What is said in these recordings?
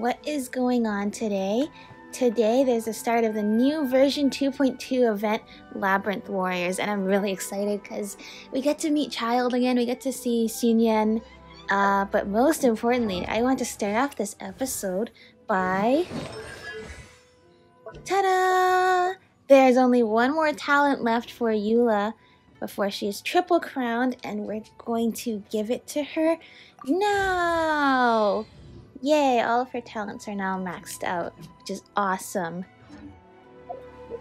what is going on today? Today there's the start of the new version 2.2 event, Labyrinth Warriors, and I'm really excited because we get to meet Childe again, we get to see Xinyan, but most importantly, I want to start off this episode by... Ta-da! There's only one more talent left for Eula before she is triple crowned, and we're going to give it to her now! Yay, all of her talents are now maxed out, which is awesome.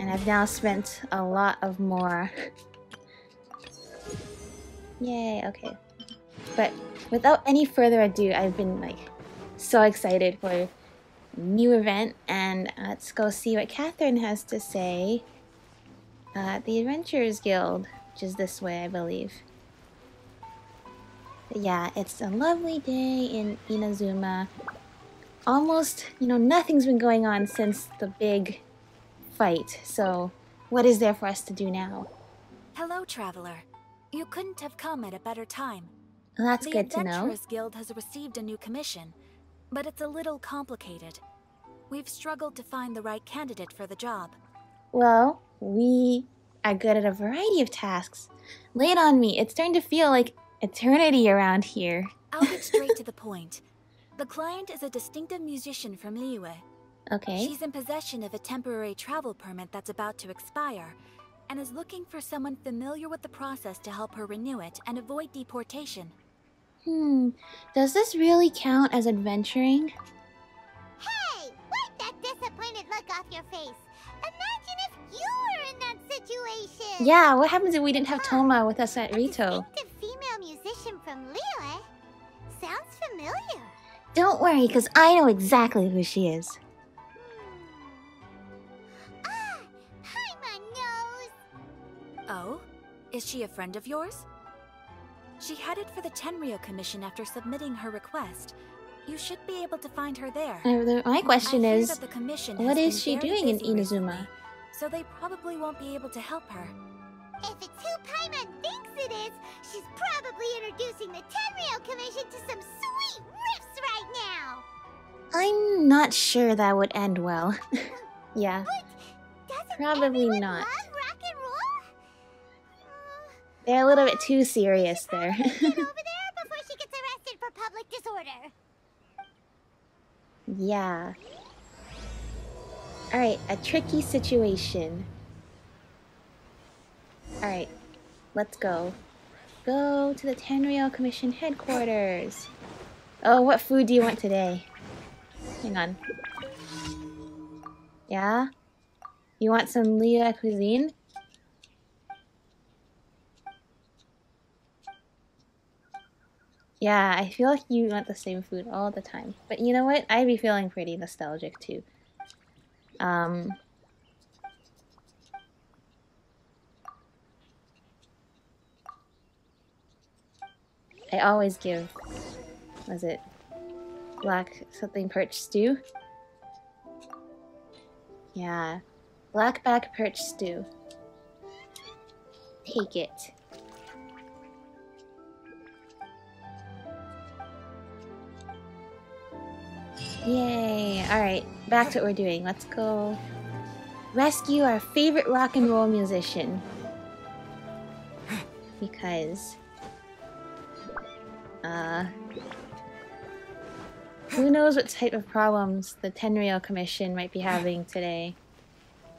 And I've now spent a lot of more. Yay, okay. But without any further ado, I've been like so excited for a new event, and let's go see what Catherine has to say at the Adventurers Guild, which is this way, I believe. But yeah, it's a lovely day in Inazuma. Almost, nothing's been going on since the big fight, so what is there for us to do now? Hello, traveler. You couldn't have come at a better time. Well, that's good to know. The Adventurers Guild has received a new commission, but it's a little complicated. We've struggled to find the right candidate for the job. Well, we are good at a variety of tasks. Lay it on me. It's starting to feel like eternity around here. I'll get straight to the point. The client is a distinctive musician from Liyue. Okay. She's in possession of a temporary travel permit that's about to expire, and is looking for someone familiar with the process to help her renew it and avoid deportation. Does this really count as adventuring? Hey! Wipe that disappointed look off your face! Imagine if you were in that situation! Yeah, what happens if we didn't have Toma with us at Rito? A distinctive female musician from Liyue? Sounds familiar. Don't worry, because I know exactly who she is. Hi, my nose! Oh? Is she a friend of yours? She headed for the Tenryou Commission after submitting her request. You should be able to find her there. My question is, that the commission what has is she been very doing in busy recently, Inazuma? so they probably won't be able to help her. If it's who Paimon thinks it is, she's probably introducing the Tenryou Commission to some sweet riffs right now! I'm not sure that would end well. Yeah. But doesn't Probably everyone not. love rock and roll? They're a little bit too serious there. Get over there before she gets arrested for public disorder. Yeah. Alright, a tricky situation. Alright, let's go. Go to the Tenryou Commission headquarters. Oh, what food do you want today? Hang on. Yeah? You want some Liyue cuisine? Yeah, I feel like you want the same food all the time. But you know what? I'd be feeling pretty nostalgic too. I always give, was it black something perch stew? Yeah, blackback perch stew. Take it. Yay! Alright, back to what we're doing. Let's go rescue our favorite rock and roll musician. Because... who knows what type of problems the Tenryou Commission might be having today.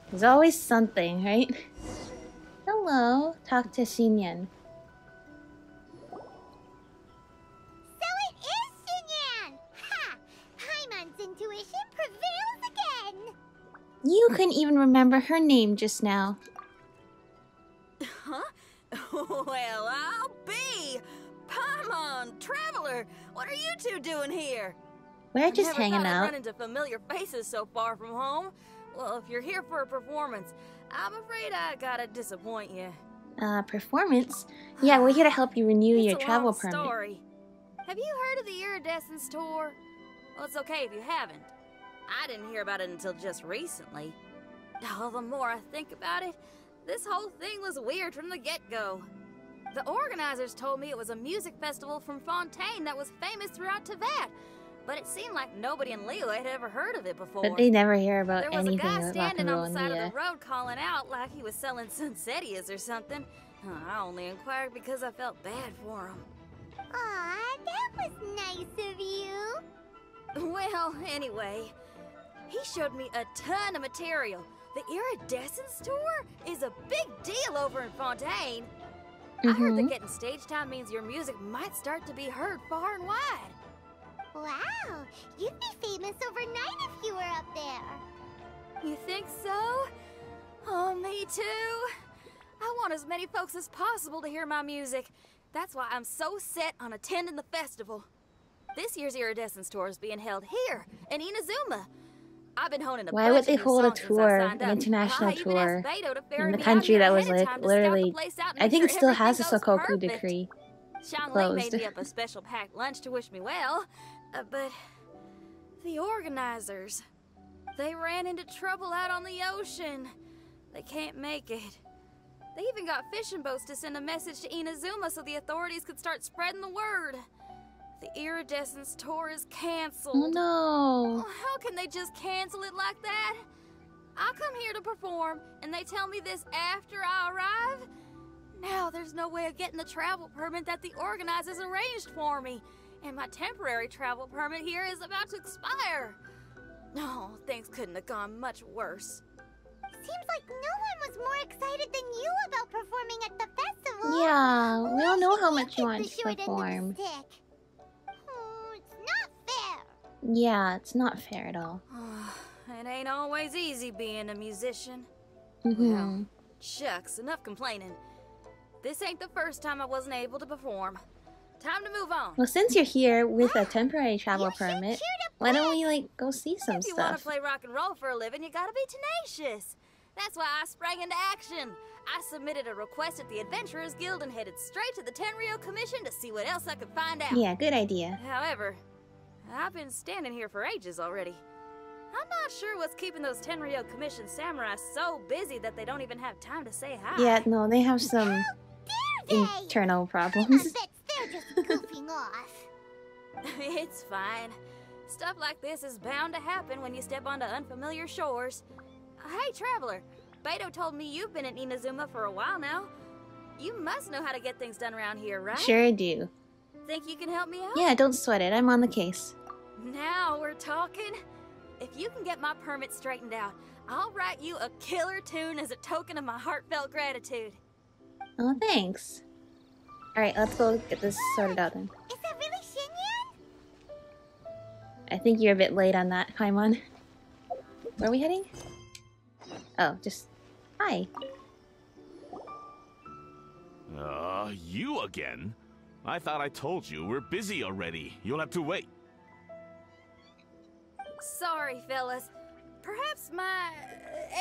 There's always something, right? Hello, talk to Xinyan. So it is Xinyan! Ha! Paimon's intuition prevails again! You couldn't even remember her name just now. Huh? Well, I'll be! Paimon, traveler, what are you two doing here? We're just hanging Never thought I'd out. run into familiar faces so far from home. Well, if you're here for a performance, I'm afraid I gotta disappoint you. Performance? Yeah, we're here to help you renew your It's a travel long permit. story. Have you heard of the Iridescence tour? Well, it's okay if you haven't. I didn't hear about it until just recently. Oh, the more I think about it, this whole thing was weird from the get-go. The organizers told me it was a music festival from Fontaine that was famous throughout Teyvat, but it seemed like nobody in Leo had ever heard of it before. But they never hear about There was a anything guy about rock standing and roll on in the side the of the road calling out like he was selling Sunsettias or something. I only inquired because I felt bad for him. Aw, that was nice of you. Well, anyway, he showed me a ton of material. The Iridescence tour is a big deal over in Fontaine. I heard that getting stage time means your music might start to be heard far and wide. Wow, you'd be famous overnight if you were up there. You think so? Oh, me too. I want as many folks as possible to hear my music. That's why I'm so set on attending the festival. This year's Iridescence tour is being held here in Inazuma. I've been honing a Why would bunch they of new hold a songs since I tour, signed an up. international I even tour, asked Beto to in ferry the me out country here that ahead was of like time to scout the literally, place out and I make think sure it still has a everything goes Sakoku perfect. decree Xiang Ling closed. made me up a special packed lunch to wish me well, but the organizers, they ran into trouble out on the ocean. They can't make it. They even got fishing boats to send a message to Inazuma so the authorities could start spreading the word. The Iridescence tour is canceled. Oh no. Oh, how can they just cancel it like that? I come here to perform, and they tell me this after I arrive? Now there's no way of getting the travel permit that the organizers arranged for me, and my temporary travel permit here is about to expire. No, things couldn't have gone much worse. Seems like no one was more excited than you about performing at the festival. Yeah, we all know how much you Why want should you to get the short end of perform. the stick? Oh, it's not fair. Yeah, it's not fair at all. It ain't always easy being a musician. Mm-hmm. Well, shucks, enough complaining. This ain't the first time I wasn't able to perform. Time to move on. Well, since you're here with a temporary travel You should permit, cheer to why don't play. we like go see some If you want to stuff? play rock and roll for a living, you gotta be tenacious. That's why I sprang into action. I submitted a request at the Adventurers Guild and headed straight to the Tenryou Commission to see what else I could find out. Yeah, good idea. However, I've been standing here for ages already. I'm not sure what's keeping those Tenryou Commission samurai so busy that they don't even have time to say hi. Yeah, no, they have some Dare they? internal I problems. bet they're just goofing off. It's fine. Stuff like this is bound to happen when you step onto unfamiliar shores. Hey, Traveler. Beto told me you've been in Inazuma for a while now. You must know how to get things done around here, right? Sure do. Think you can help me out? Yeah, don't sweat it. I'm on the case. Now we're talking. If you can get my permit straightened out, I'll write you a killer tune as a token of my heartfelt gratitude. Oh, thanks. Alright, let's go get this sorted out then. Is that really Xinyan? I think you're a bit late on that, Paimon. Where are we heading? Oh, just... Hi. You again? I thought I told you, we're busy already. You'll have to wait. Sorry, fellas. Perhaps my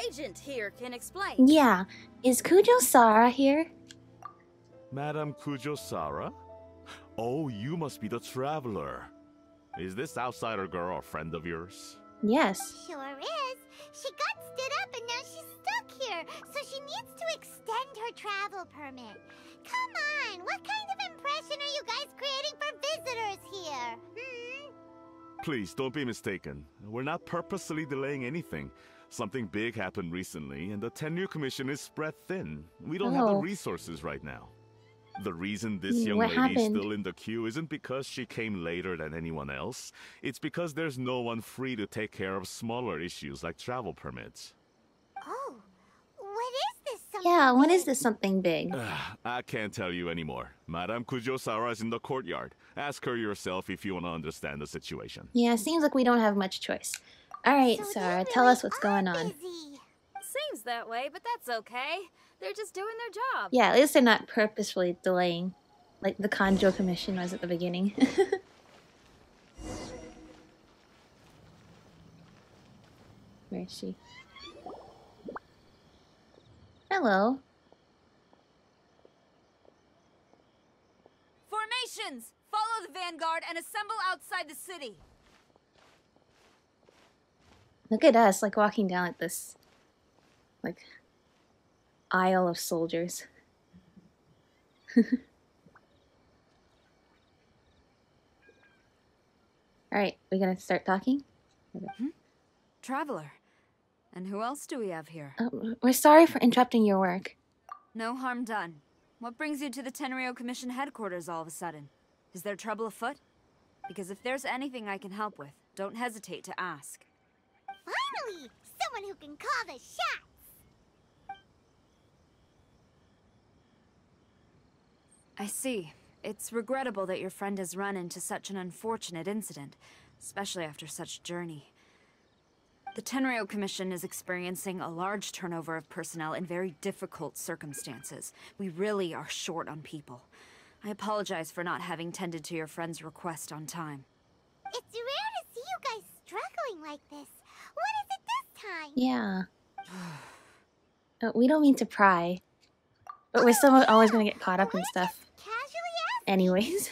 agent here can explain. Yeah, is Kujo Sara here? Madame Kujo-Sara? Oh, you must be the traveler. Is this outsider girl a friend of yours? Yes. Sure is. She got stood up and now she's stuck here, so she needs to extend her travel permit. Come on, what kind of impression are you guys creating for visitors here? Please, don't be mistaken. We're not purposely delaying anything. Something big happened recently, and the Tenryou Commission is spread thin. We don't have the Oh. resources right now. The reason this young What lady's happened? still in the queue isn't because she came later than anyone else. It's because there's no one free to take care of smaller issues like travel permits. Oh, what is this something Yeah, what is big? this something big? I can't tell you anymore. Madame Kujo-Sara is in the courtyard. Ask her yourself if you want to understand the situation. Yeah, seems like we don't have much choice. Alright, So Sarah, they tell us really what's are going on. busy. Seems that way, but that's okay. They're just doing their job. Yeah, at least they're not purposefully delaying, like the Kanjo Commission was at the beginning. Where is she? Hello. Formations! Follow the vanguard and assemble outside the city. Look at us, like walking down like this, like, aisle of soldiers. Alright, we gonna start talking? Traveler. And who else do we have here? We're sorry for interrupting your work. No harm done. What brings you to the Tenryou Commission headquarters all of a sudden? Is there trouble afoot? Because if there's anything I can help with, don't hesitate to ask. Finally! Someone who can call the shots! I see. It's regrettable that your friend has run into such an unfortunate incident, especially after such a journey. The Tenryou Commission is experiencing a large turnover of personnel in very difficult circumstances. We really are short on people. I apologize for not having tended to your friend's request on time. It's rare to see you guys struggling like this. What is it this time? Yeah. We don't mean to pry. But we're still always gonna get caught up in stuff. Casually ask. Anyways.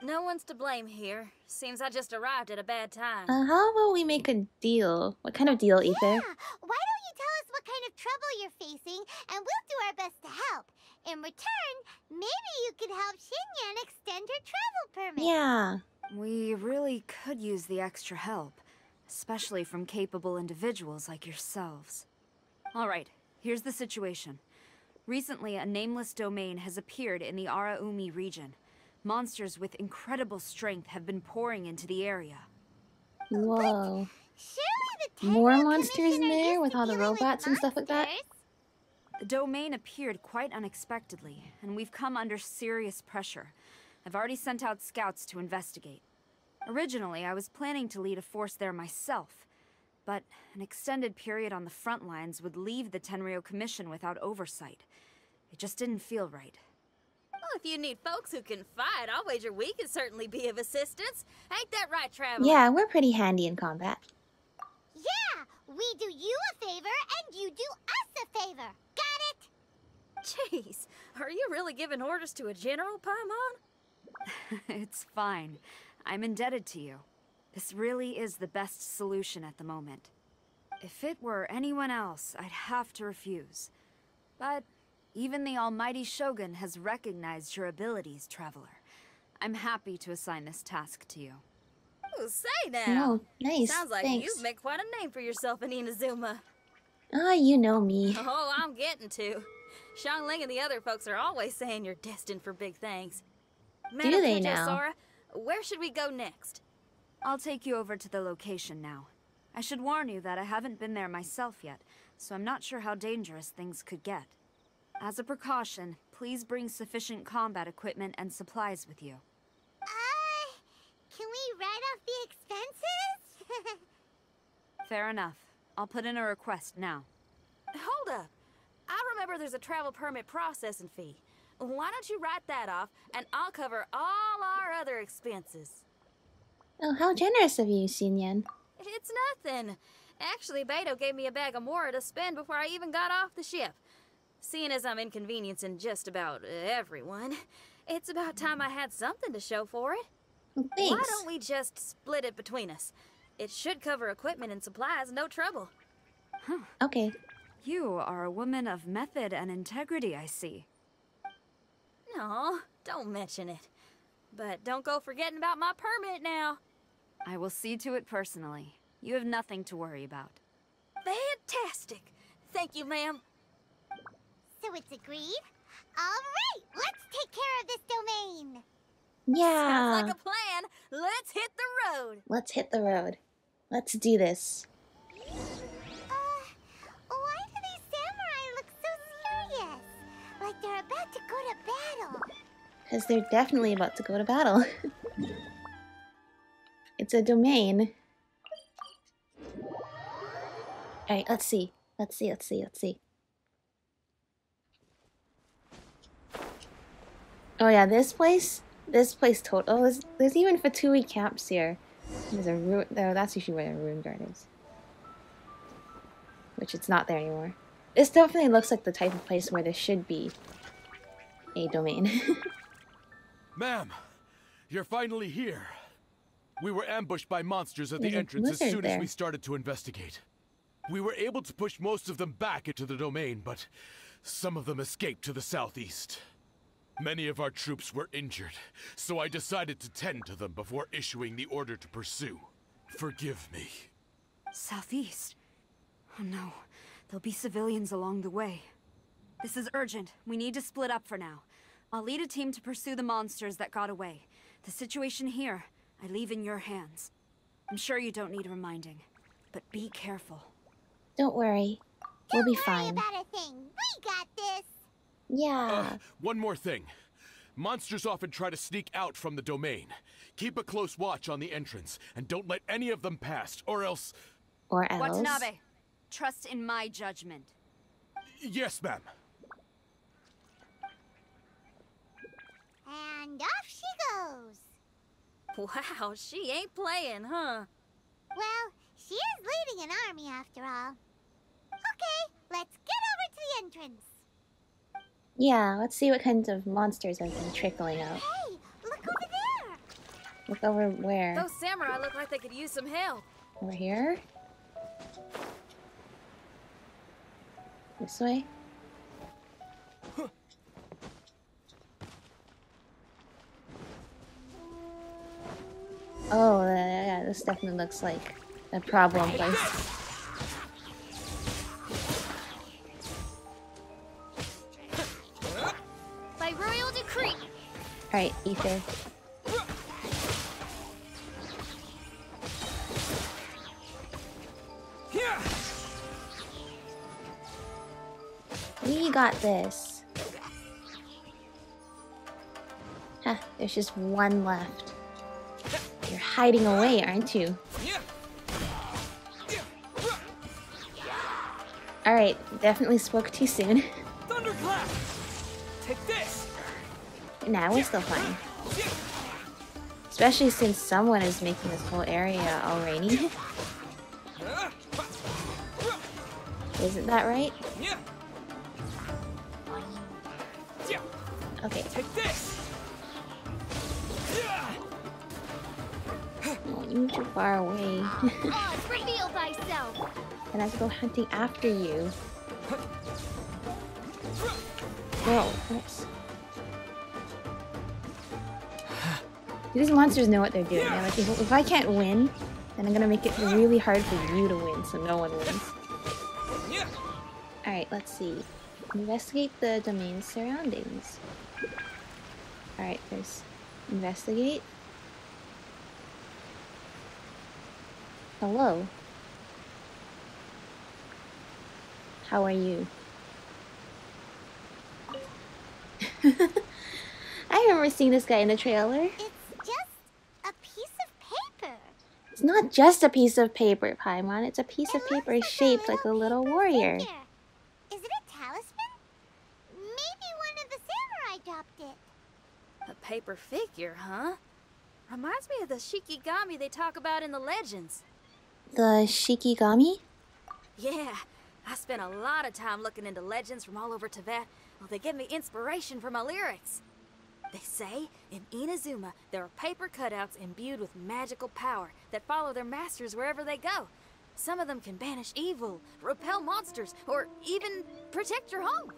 No one's to blame here. Seems I just arrived at a bad time. How about we make a deal? What kind of deal, Ether? Yeah, why don't you tell us what kind of trouble you're facing, and we'll do our best to help. In return, maybe you could help Xinyan extend her travel permit. Yeah. We really could use the extra help, especially from capable individuals like yourselves. Alright, here's the situation. Recently, a nameless domain has appeared in the Araumi region. Monsters with incredible strength have been pouring into the area. Whoa. Surely the More Tenryou monsters in Commission are there used with to all the dealing with robots and stuff like that? monsters. The domain appeared quite unexpectedly, and we've come under serious pressure. I've already sent out scouts to investigate. Originally, I was planning to lead a force there myself, but an extended period on the front lines would leave the Tenryou Commission without oversight. It just didn't feel right. Well, if you need folks who can fight, I'll wager we can certainly be of assistance. Ain't that right, Traveler? Yeah, we're pretty handy in combat. Yeah, we do you a favor, and you do us a favor. Got it? Jeez, are you really giving orders to a general, Paimon? It's fine. I'm indebted to you. This really is the best solution at the moment. If it were anyone else, I'd have to refuse. But even the almighty Shogun has recognized your abilities, Traveler. I'm happy to assign this task to you. Oh, say now. Oh, nice. Sounds like Thanks. you've made quite a name for yourself in Inazuma. Ah, you know me. Oh, I'm getting to. Xiangling and the other folks are always saying you're destined for big things. Do they now? Sora, where should we go next? I'll take you over to the location now. I should warn you that I haven't been there myself yet, so I'm not sure how dangerous things could get. As a precaution, please bring sufficient combat equipment and supplies with you. Can we write off the expenses? Fair enough. I'll put in a request now. Hold up. I remember there's a travel permit processing fee. Why don't you write that off, and I'll cover all our other expenses. Oh, how generous of you, Xinyan. It's nothing. Actually, Beto gave me a bag of Mora to spend before I even got off the ship. Seeing as I'm inconveniencing just about everyone, it's about time I had something to show for it. Well, thanks. Why don't we just split it between us? It should cover equipment and supplies, no trouble. Okay. You are a woman of method and integrity, I see. No, don't mention it. But don't go forgetting about my permit now. I will see to it personally. You have nothing to worry about. Fantastic. Thank you, ma'am. So it's agreed? Alright, let's take care of this domain. Yeah. Sounds like a plan. Let's hit the road. Let's hit the road. Let's do this. Why do these samurai look so serious? Like they're about to go to battle. Because they're definitely about to go to battle. It's a domain. Alright, let's see. Let's see. Oh yeah, this place total. Oh, there's even Fatui camps here. There's a ruin. Oh, that's usually where the ruin guard is. Which it's not there anymore. This definitely looks like the type of place where there should be a domain. Ma'am, you're finally here. We were ambushed by monsters at There's the a entrance as lizard soon there. as we started to investigate. We were able to push most of them back into the domain, but some of them escaped to the southeast. Many of our troops were injured, so I decided to tend to them before issuing the order to pursue. Forgive me. Southeast? Oh no, there'll be civilians along the way. This is urgent. We need to split up for now. I'll lead a team to pursue the monsters that got away. The situation here, I leave in your hands. I'm sure you don't need reminding, but be careful. Don't worry. We'll be fine. Don't worry about a thing. We got this. Yeah. One more thing. Monsters often try to sneak out from the domain. Keep a close watch on the entrance, and don't let any of them pass, or else... Or else. Watanabe, trust in my judgment. Yes, ma'am. And off she goes. Wow, she ain't playing, huh? Well, she is leading an army after all. Okay, let's get over to the entrance. Yeah, let's see what kinds of monsters have been trickling out. Hey, look over there. Look over where? Those samurai look like they could use some help. Over here? This way? Oh, yeah, this definitely looks like a problem place. By royal decree. Alright, Ether. We got this. Huh, there's just one left. You're hiding away, aren't you? Alright, definitely spoke too soon. Thunderclap! Take this! Nah, we're still fine. Especially since someone is making this whole area all rainy. Isn't that right? Okay. Take this! Oh, you're too far away. Oh, reveal thyself. And I have to go hunting after you. Whoa, oops. These monsters know what they're doing. They're like, if I can't win, then I'm gonna make it really hard for you to win, so no one wins. Alright, let's see. Investigate the domain's surroundings. Alright, there's investigate. Hello. How are you? I remember seeing this guy in the trailer. It's just a piece of paper. It's not just a piece of paper, Paimon. It's a piece of It paper looks shaped like a little paper warrior. figure. Is it a talisman? Maybe one of the samurai dropped it. A paper figure, huh? Reminds me of the Shikigami they talk about in the legends. The Shikigami? Yeah, I spent a lot of time looking into legends from all over Tibet. Well, they give me inspiration for my lyrics. They say in Inazuma there are paper cutouts imbued with magical power that follow their masters wherever they go. Some of them can banish evil, repel monsters, or even protect your home.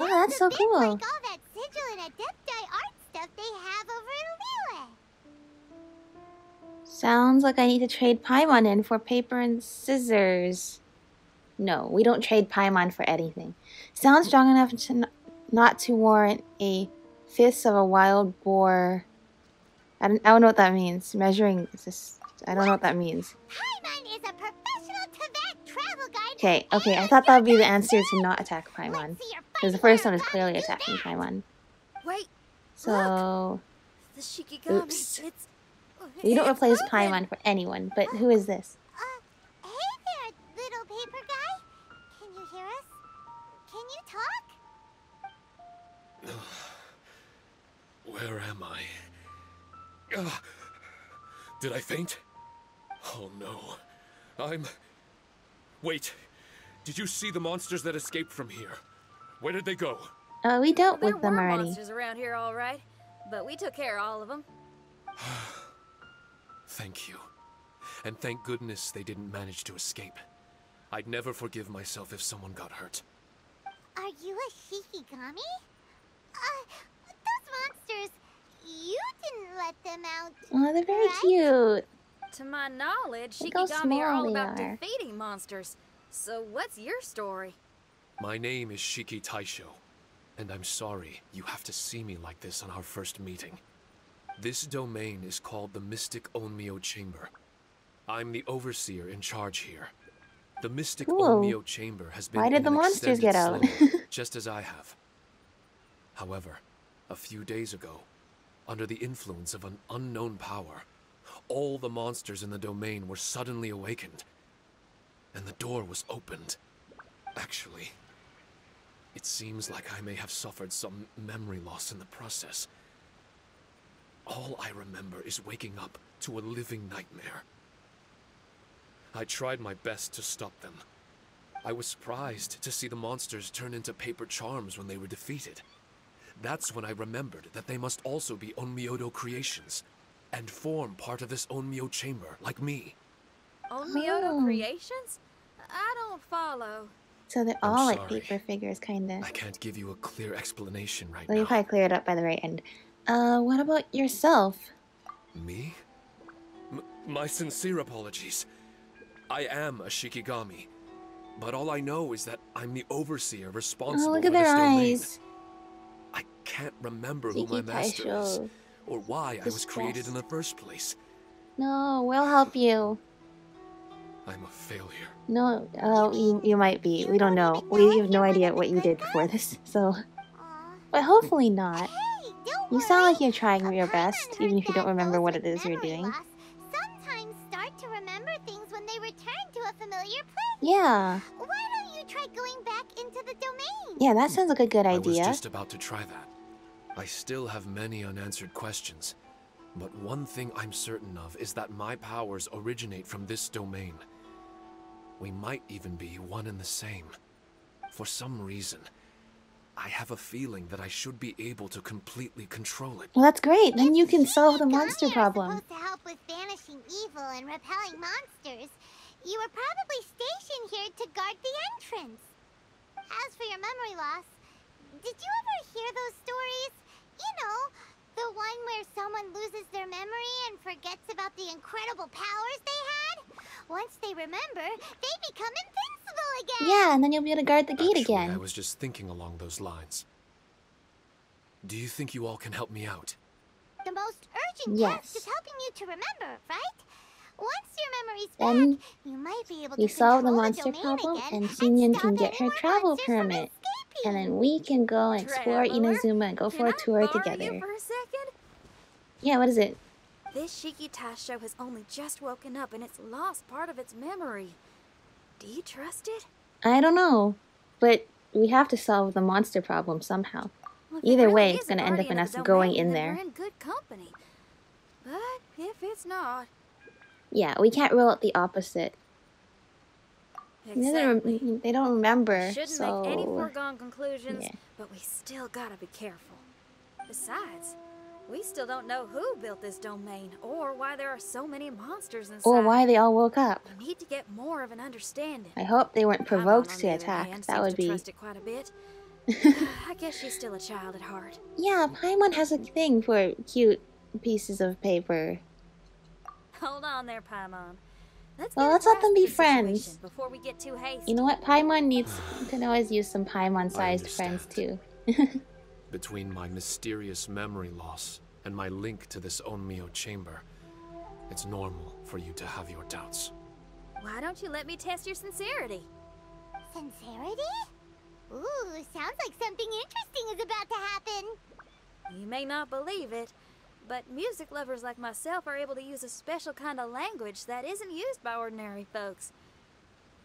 Oh, that's so Sounds a bit cool. like all that sigil and adepti art stuff they have over in Liyue. Sounds like I need to trade Paimon in for paper and scissors. No, we don't trade Paimon for anything. Sounds strong enough to not to warrant a fist of a wild boar. I don't know what that means. Measuring this. I don't know what that means. Paimon is a professional Tibet travel guide. Okay, I thought that would be the answer to not attack Paimon. Let's see your Because the fight first one is work. clearly Do attacking that. Paimon. Wait, So, the Shikigami, Oops. it's... we don't it's replace broken. Paimon for anyone, but who is this? Hey there, little paper guy. Can you hear us? Can you talk? Where am I? Did I faint? Oh no. Wait. Did you see the monsters that escaped from here? Where did they go? We dealt There with them were already. monsters around here, all right, but we took care of all of them. Thank you. And thank goodness they didn't manage to escape. I'd never forgive myself if someone got hurt. Are you a Shikigami? didn't let them out. Oh, they're very right? cute. To my knowledge, Look how Shikigami are small all they about are. defeating monsters. So what's your story? My name is Shiki Taishou, and I'm sorry you have to see me like this on our first meeting. This domain is called the Mystic Onmyou Chamber. I'm the overseer in charge here. The Mystic Cool. Onmyou Chamber has been Why did in the an monsters extended get out? slumber, just as I have. However, a few days ago, under the influence of an unknown power, all the monsters in the domain were suddenly awakened, and the door was opened. Actually, it seems like I may have suffered some memory loss in the process. All I remember is waking up to a living nightmare. I tried my best to stop them. I was surprised to see the monsters turn into paper charms when they were defeated. That's when I remembered that they must also be Onmyodo creations, and form part of this Onmyou chamber, like me. Onmyodo creations? I don't follow. So they're I'm all like sorry. paper figures, kinda. I can't give you a clear explanation right Well, you now. probably clear it up by the right end. What about yourself? Me? My sincere apologies. I am a Shikigami, but all I know is that I'm the overseer responsible Oh, look for at their this domain. eyes. I can't remember who my Shiki master is, Taishou. or why I was created in the first place. No, we'll help you. I'm a failure. No, you might be. We don't know. We have no idea what you did before this, so. But hopefully not. Hey, don't You worry. sound like you're trying your Paimon best, heard even if you don't that remember those what with it is you're memory doing. loss sometimes start to remember things when they return to a familiar place. Yeah. Why don't you try going back into the domain? Yeah, that sounds like a good I was idea. just about to try that. I still have many unanswered questions, but one thing I'm certain of is that my powers originate from this domain. We might even be one and the same. For some reason, I have a feeling that I should be able to completely control it. Well, that's great. Then you can solve the Shikigami monster are problem. supposed to help with banishing evil and repelling monsters. You were probably stationed here to guard the entrance. As for your memory loss, did you ever hear those stories? You know, the one where someone loses their memory and forgets about the incredible powers they had? Once they remember, they become invincible again! Yeah, and then you'll be able to guard the gate Actually, again. I was just thinking along those lines. Do you think you all can help me out? The most urgent Yes. task is helping you to remember, right? Once your memory's Then back, you might be able We to solve the control monster domain problem, again and Xinyan stop can get any her more travel monsters from permit. escaping. And then we can go and explore Traveler, Inazuma and go for can a I tour borrow together. you for a second? Yeah, what is it? This Shiki Taishou has only just woken up and it's lost part of its memory. Do you trust it? I don't know. But we have to solve the monster problem somehow. Well, if it Either really way, is it's a going to end up guardian in of us the going domain, in then there. We're in good company. But if it's not, Yeah, we can't rule out the opposite. exactly. They don't remember, Shouldn't so... make any foregone conclusions, yeah. but we still gotta be careful. Besides, we still don't know who built this domain or why there are so many monsters inside. Or why they all woke up. We need to get more of an understanding. I hope they weren't Paimon, provoked on to the other attack. hand, That seems would to be... trust it quite a bit. I guess she's still a child at heart. Yeah, Paimon has a thing for cute pieces of paper. Hold on there, Paimon. Let's let them be friends. situation before we get too hasty. You know what? Paimon needs... You can always use some Paimon-sized I friends, too. Between my mysterious memory loss and my link to this Onmyou chamber, it's normal for you to have your doubts. Why don't you let me test your sincerity? Sincerity? Ooh, sounds like something interesting is about to happen. You may not believe it, but music lovers like myself are able to use a special kind of language that isn't used by ordinary folks.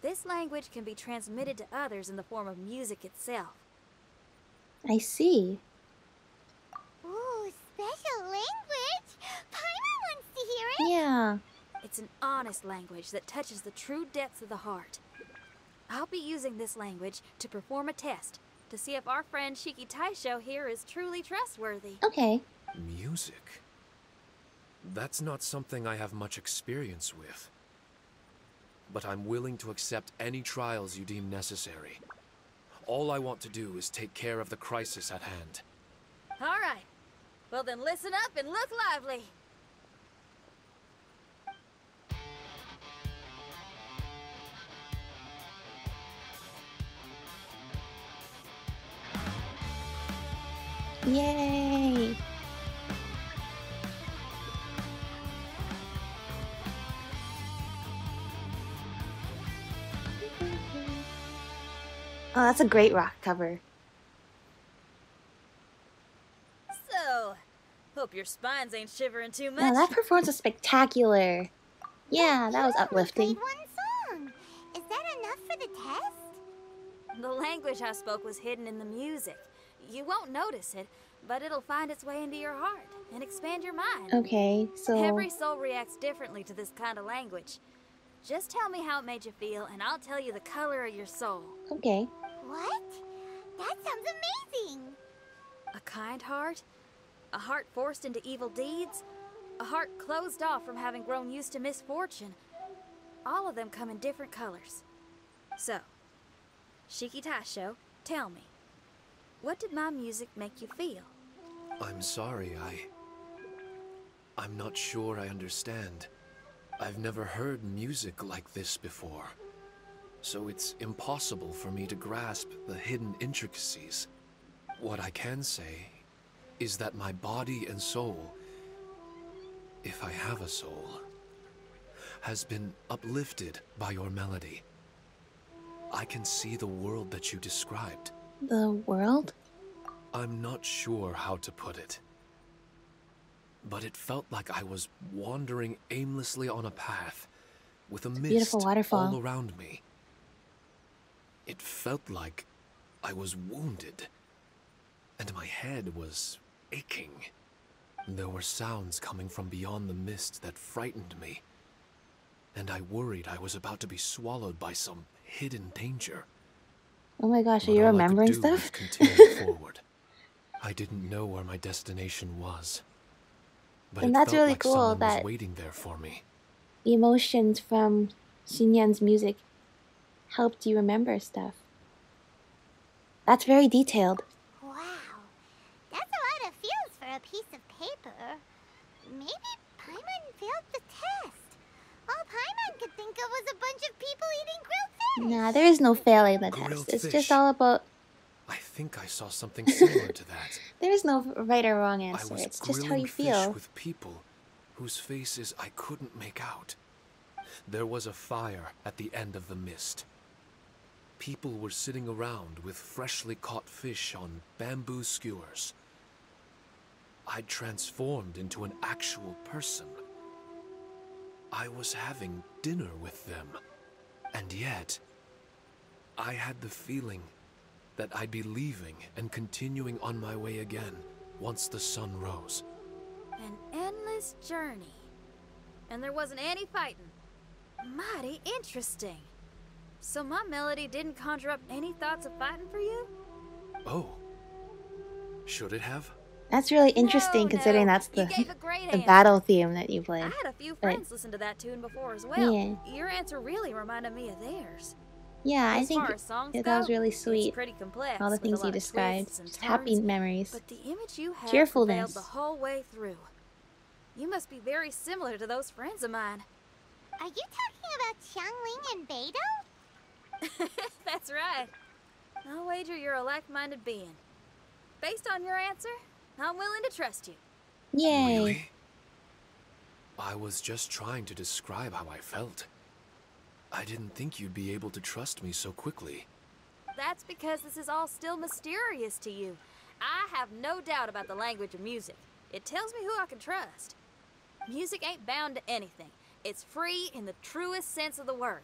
This language can be transmitted to others in the form of music itself. I see. Ooh, special language? Paimon wants to hear it. Yeah. It's an honest language that touches the true depths of the heart. I'll be using this language to perform a test to see if our friend Shiki Taishou here is truly trustworthy. Okay. Music? That's not something I have much experience with. But I'm willing to accept any trials you deem necessary. All I want to do is take care of the crisis at hand. All right. Well then listen up and look lively. Yay! Oh, that's a great rock cover. So, hope your spines ain't shivering too much. Now that performance was spectacular. Yeah, that was uplifting. Played one song. Is that enough for the test? The language I spoke was hidden in the music. You won't notice it, but it'll find its way into your heart and expand your mind. Okay, so... Every soul reacts differently to this kind of language. Just tell me how it made you feel, and I'll tell you the color of your soul. Okay. What? That sounds amazing! A kind heart? A heart forced into evil deeds? A heart closed off from having grown used to misfortune? All of them come in different colors. So, Shiki Taishou, tell me, what did my music make you feel? I'm sorry, I'm not sure I understand. I've never heard music like this before, so it's impossible for me to grasp the hidden intricacies. What I can say is that my body and soul, if I have a soul, has been uplifted by your melody. I can see the world that you described. The world? I'm not sure how to put it, but it felt like I was wandering aimlessly on a path with a mist beautiful waterfall all around me. It felt like I was wounded, and my head was aching. There were sounds coming from beyond the mist that frightened me, and I worried I was about to be swallowed by some hidden danger. Oh my gosh, are But you all remembering I could do was stuff? continue forward. I didn't know where my destination was, but And it that's felt really like cool someone that was waiting there for me. the emotions from Xinyan's music helped you remember stuff. That's very detailed. Wow. That's a lot of feels for a piece of paper. Maybe Paimon failed the test. All Paimon could think of was a bunch of people eating grilled fish. Nah, there is no failing the Grilled test. It's fish. just all about... I think I saw something similar to that. There is no right or wrong I answer. was It's just how grilling you fish feel. with people whose faces I couldn't make out. There was a fire at the end of the mist. People were sitting around with freshly caught fish on bamboo skewers. I'd transformed into an actual person. I was having dinner with them. And yet, I had the feeling that I'd be leaving and continuing on my way again once the sun rose. An endless journey. And there wasn't any fighting. Mighty interesting. So my melody didn't conjure up any thoughts of fighting for you? Oh. Should it have? That's really interesting considering that's You the, gave a great the answer. battle theme that you played. I had a few But- friends listen to that tune before as well. Yeah. Your answer really reminded me of theirs. Yeah, I As think far as songs that was go, really it's sweet. pretty complex, All the with a things lot you of described. twists and Just happy turns, memories. But the image you had Cheerfulness. prevailed the whole way through. You must be very similar to those friends of mine. Are you talking about Xiangling and Beidou? That's right. I'll wager you're a like-minded being. Based on your answer, I'm willing to trust you. Yay. Really? I was just trying to describe how I felt. I didn't think you'd be able to trust me so quickly. That's because this is all still mysterious to you. I have no doubt about the language of music. It tells me who I can trust. Music ain't bound to anything. It's free in the truest sense of the word.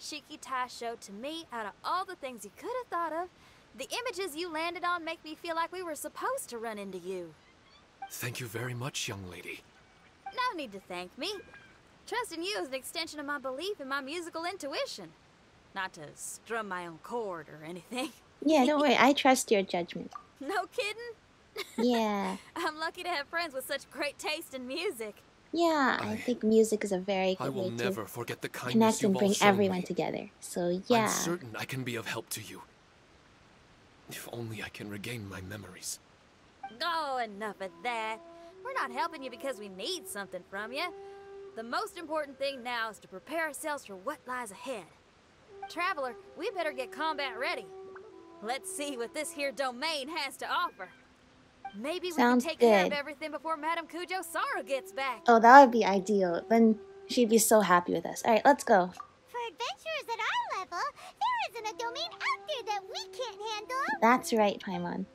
Shiki Taishou, to me, out of all the things you could have thought of, the images you landed on make me feel like we were supposed to run into you. Thank you very much, young lady. No need to thank me. Trusting you is an extension of my belief in my musical intuition. Not to strum my own chord or anything. Yeah, don't worry. I trust your judgment. No kidding? Yeah. I'm lucky to have friends with such great taste in music. Yeah, I think music is a very I good will way never to forget the kindness connect and you've bring all shown everyone me. together. So I'm yeah. certain I can be of help to you. If only I can regain my memories. Oh, enough of that. We're not helping you because we need something from you. The most important thing now is to prepare ourselves for what lies ahead. Traveler, we better get combat ready. Let's see what this here domain has to offer. Maybe we can take care of everything before Madame Kujo-Saru gets back. Oh, that would be ideal. Then she'd be so happy with us. Alright, let's go. For adventurers at our level, there isn't a domain out there that we can't handle. That's right, Paimon.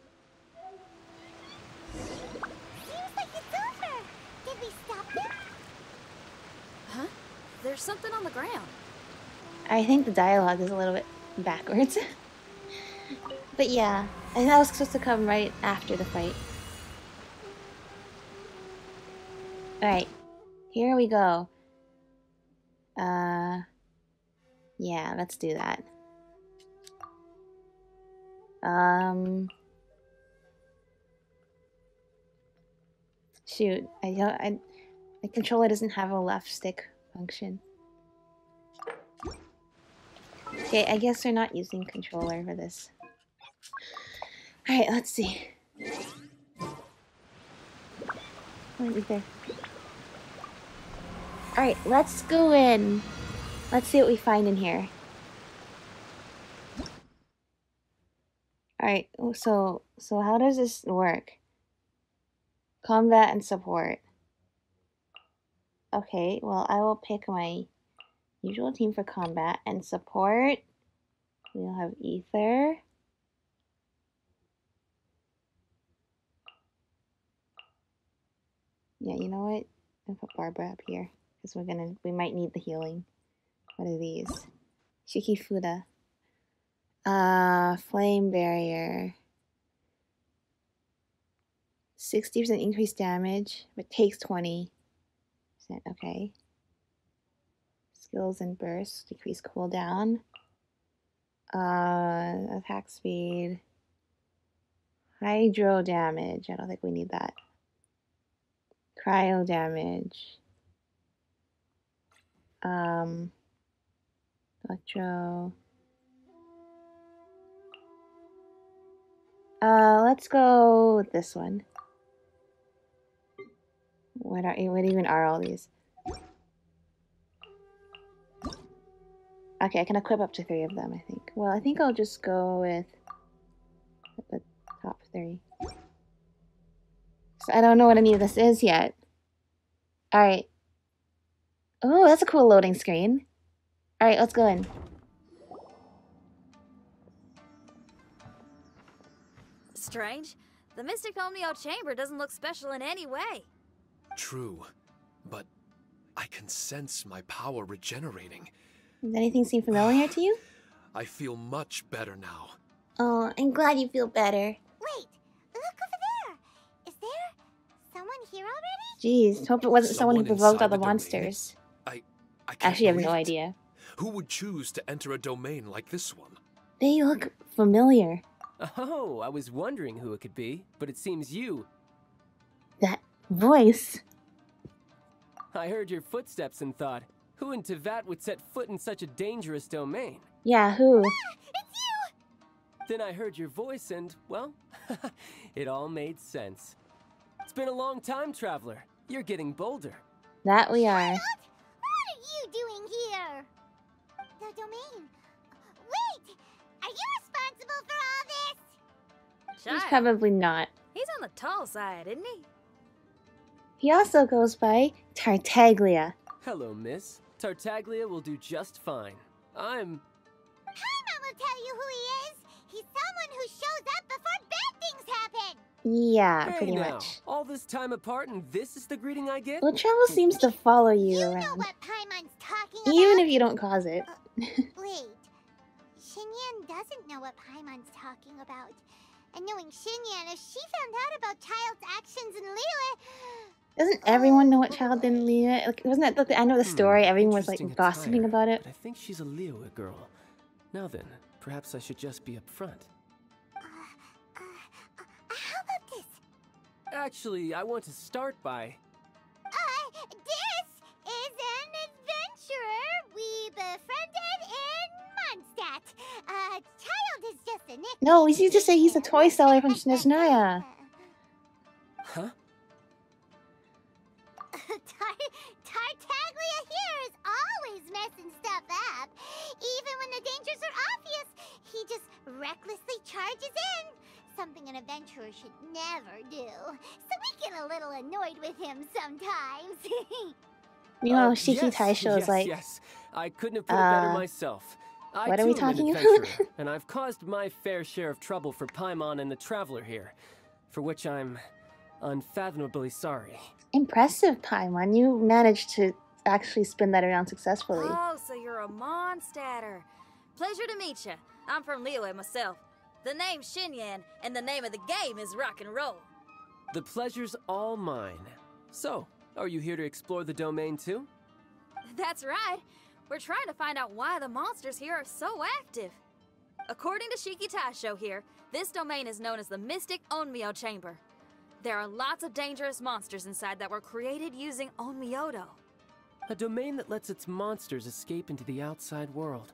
Seems like it's over. Did we stop them? Huh? There's something on the ground. I think the dialogue is a little bit backwards. But yeah, I think that was supposed to come right after the fight. Alright, here we go. Yeah, let's do that. Shoot, the controller doesn't have a left stick function. Okay, I guess we're not using controller for this. Alright, let's see. Right there. Alright, let's go in. Let's see what we find in here. Alright, so how does this work? Combat and support. Okay, well, I will pick my usual team for combat and support. We'll have Ether. Yeah, you know what? I'll put Barbara up here because we might need the healing. What are these? Shiki Fuda. Flame barrier. 60% increased damage, but takes 20%. Okay. Skills and bursts decrease cooldown. Attack speed. Hydro damage. I don't think we need that. Cryo damage. Electro. Let's go with this one. What even are all these? Okay, I can equip up to 3 of them, I think. Well, I think I'll just go with the top 3. So I don't know what any of this is yet. Alright. Oh, that's a cool loading screen. Alright, let's go in. Strange. The Mystic Onmyou chamber doesn't look special in any way. True, but I can sense my power regenerating. Does anything seem familiar to you? I feel much better now. Oh, I'm glad you feel better. Wait, look over there. Is there someone here already? Jeez, hope it wasn't someone who provoked all the monsters. I actually have no believe it. idea. Who would choose to enter a domain like this one? They look familiar. Oh, I was wondering who it could be, but it seems you. That voice. I heard your footsteps and thought, who in Tevat would set foot in such a dangerous domain? Yeah, who? Ah, it's you! Then I heard your voice and, well, it all made sense. It's been a long time, Traveler. You're getting bolder. That we are. What are you doing here? The domain. Wait! Are you responsible for all this? He's Child, probably not. he's on the tall side, isn't he? He also goes by Tartaglia. Hello, miss. Tartaglia will do just fine. Paimon will tell you who he is. He's someone who shows up before bad things happen. Yeah, Hey pretty now, much. all this time apart and this is the greeting I get? Well, Travel seems to follow you You know around. what Paimon's talking about. Even if you don't cause it. Wait. Xinyan doesn't know what Paimon's talking about. And knowing Xinyan, if she found out about Childe's actions in Liyue... Doesn't everyone know what Child didn't leave it? Like, wasn't that the end of the story? Everyone was like Interesting gossiping attire, about it. but I think she's a Liyue girl. Now then, perhaps I should just be up front. How about this? Actually, I want to start by... This is an adventurer we befriended in Mondstadt. Child is just a nickname. No, we need to say he's a toy seller from Snezhnaya. something an adventurer should never do. So we get a little annoyed with him sometimes. You know, Shiki yes, Taishou is like, yes. I couldn't have put it better myself. what are we talking about? And I've caused my fair share of trouble for Paimon and the Traveler here, for which I'm unfathomably sorry. Impressive, Paimon. You managed to actually spin that around successfully. Oh, so you're a Mondstatter. Pleasure to meet you. I'm from Liyue myself. The name's Xinyan, and the name of the game is rock and roll. The pleasure's all mine. So, are you here to explore the domain too? That's right. We're trying to find out why the monsters here are so active. According to Shiki Taishou here, this domain is known as the Mystic Onmyou Chamber. There are lots of dangerous monsters inside that were created using Onmyodo. A domain that lets its monsters escape into the outside world.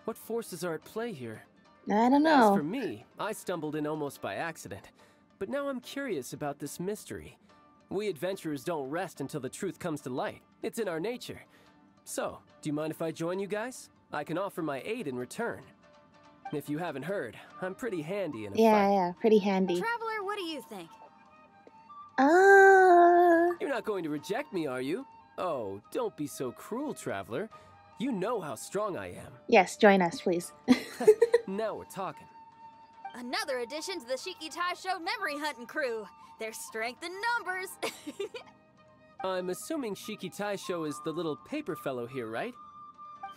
What forces are at play here? I don't know. As for me, I stumbled in almost by accident. But now I'm curious about this mystery. We adventurers don't rest until the truth comes to light. It's in our nature. So, do you mind if I join you guys? I can offer my aid in return. If you haven't heard, I'm pretty handy in a fight. Yeah, pretty handy. Traveler, what do you think? You're not going to reject me, are you? Oh, don't be so cruel, Traveler. You know how strong I am. Yes, join us, please. Now we're talking. Another addition to the Shiki Taishou memory hunting crew. There's strength in numbers. I'm assuming Shiki Taishou is the little paper fellow here, right?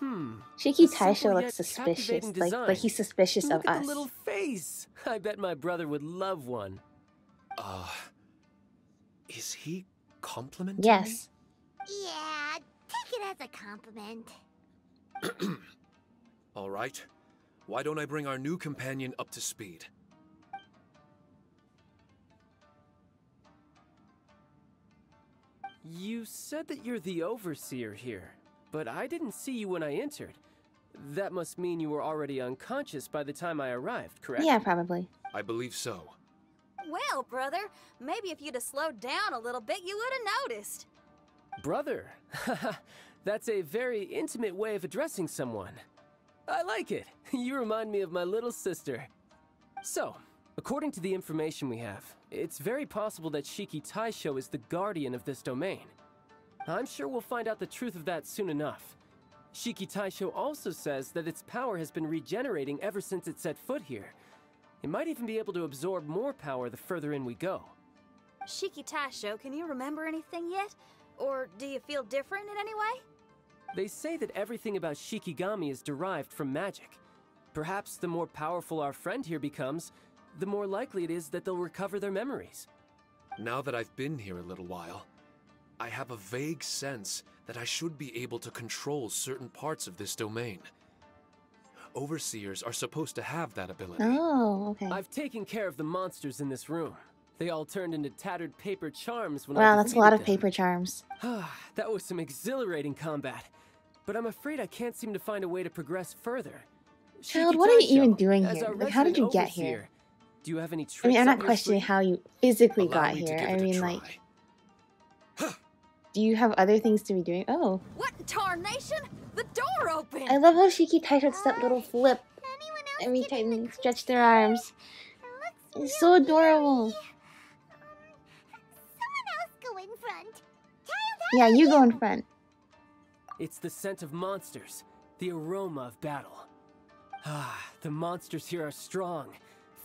Shiki A simple Taishou looks yet suspicious. captivating Like design. he's suspicious Look of at us. the little face. I bet my brother would love one. Is he complimenting me? Yes. Yeah, take it as a compliment. All right. Why don't I bring our new companion up to speed? You said that you're the overseer here, but I didn't see you when I entered. That must mean you were already unconscious by the time I arrived, correct? Yeah, probably. I believe so. Well, brother, maybe if you'd have slowed down a little bit, you would have noticed. Brother? That's a very intimate way of addressing someone. I like it. You remind me of my little sister. So, according to the information we have, it's very possible that Shiki Taishou is the guardian of this domain. I'm sure we'll find out the truth of that soon enough. Shiki Taishou also says that its power has been regenerating ever since it set foot here. It might even be able to absorb more power the further in we go. Shiki Taishou, can you remember anything yet? Or do you feel different in any way? They say that everything about Shikigami is derived from magic. Perhaps the more powerful our friend here becomes, the more likely it is that they'll recover their memories. Now that I've been here a little while, I have a vague sense that I should be able to control certain parts of this domain. Overseers are supposed to have that ability. Oh, okay. I've taken care of the monsters in this room. They all turned into tattered paper charms when Wow, I that's a lot of defeated them. paper charms. That was some exhilarating combat. But I'm afraid I can't seem to find a way to progress further. Child, Shiki what are you even Taishou, doing as here? our Like, how did resident you get overseer, here? Do you have any tricks I mean, I'm up not your questioning sleeve? how you physically Allow got me to here. give I it a mean, try. like, do you have other things to be doing? Oh. What in tarnation? The door opened! I love how Shiki Taishou does that little flip Anyone else every get time in they the stretch their arms. It looks It's so adorable. Someone else go in front. Yeah, you go in front. It's the scent of monsters, the aroma of battle. The monsters here are strong.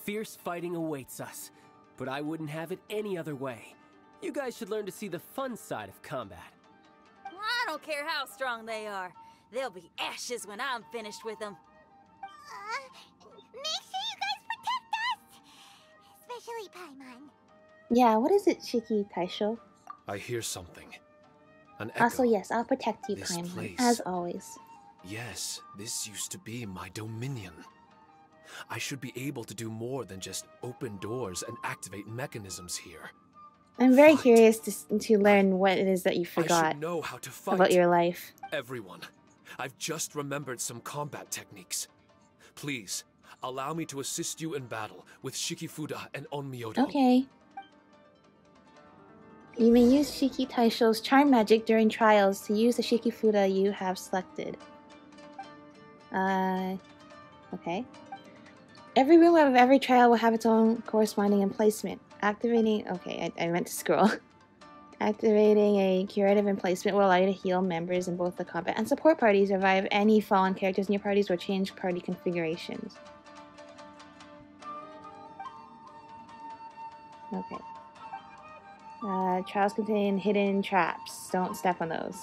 Fierce fighting awaits us. But I wouldn't have it any other way. You guys should learn to see the fun side of combat. I don't care how strong they are. They'll be ashes when I'm finished with them. Make sure you guys protect us! Especially Paimon. Yeah, what is it, Shiki Taishou? I hear something. An echo. Also, yes, I'll protect you, This Paimon, place. as always. Yes, this used to be my dominion. I should be able to do more than just open doors and activate mechanisms here. I'm very Fight. curious to learn what it is that you I forgot should know how to fight. about your life. Everyone, I've just remembered some combat techniques. Please, allow me to assist you in battle with Shikifuda and Onmyodo. Okay. You may use Shiki Taishou's charm magic during trials to use the Shikifuda you have selected. Okay. Every room of every trial will have its own corresponding emplacement. Activating... Okay, I meant to scroll. Activating a curative emplacement will allow you to heal members in both the combat and support parties, revive any fallen characters in your parties, or change party configurations. Okay. Trials contain hidden traps. Don't step on those.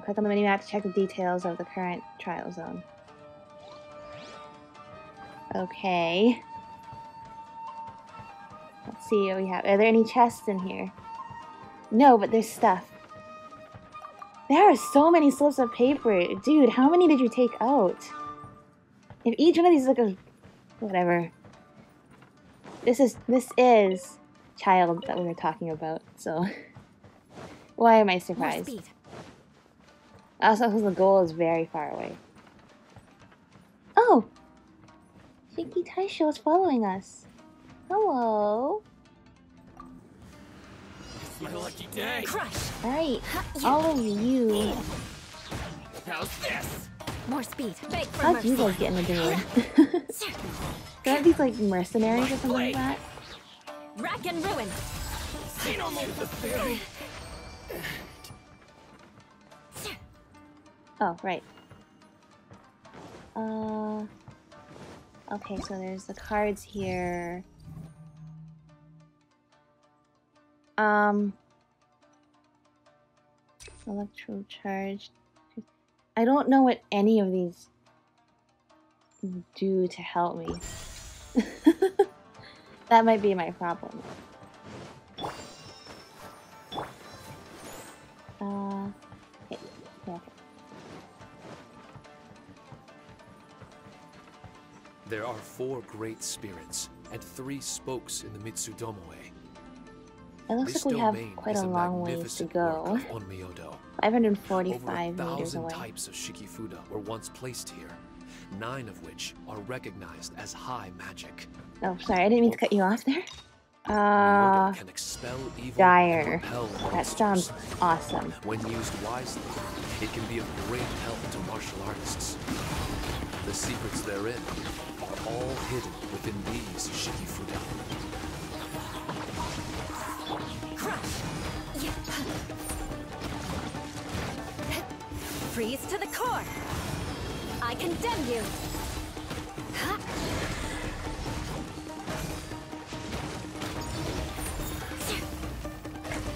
Click on the mini-map to check the details of the current trial zone. Okay. Let's see what we have. Are there any chests in here? No, but there's stuff. There are so many slips of paper. Dude, how many did you take out? If each one of these is like a... Whatever. This is Childe that we were talking about, so... Why am I surprised? Also, because the goal is very far away. Oh! Shiki Taishou is following us. Hello. It's my lucky day. Alright, all of you. How's this? More speed. How'd you guys get in the game? Aren't these like mercenaries or something like that? Rack and ruin. Oh, right. Okay, so there's the cards here. Electro charge. I don't know what any of these do to help me. That might be my problem. Okay. Yeah, okay. There are 4 great spirits and 3 spokes in the Mitsudomo. It looks like we have quite a long ways to go. 545 meters away. Types of Shikifuda were once placed here, 9 of which are recognized as high magic. Oh, sorry, I didn't mean to cut you off there. Can expel evil dire. and repel That monsters. sounds awesome. When used wisely, it can be of great help to martial artists. The secrets therein are all hidden within these Shikifuda. Freeze to the core. I condemn you.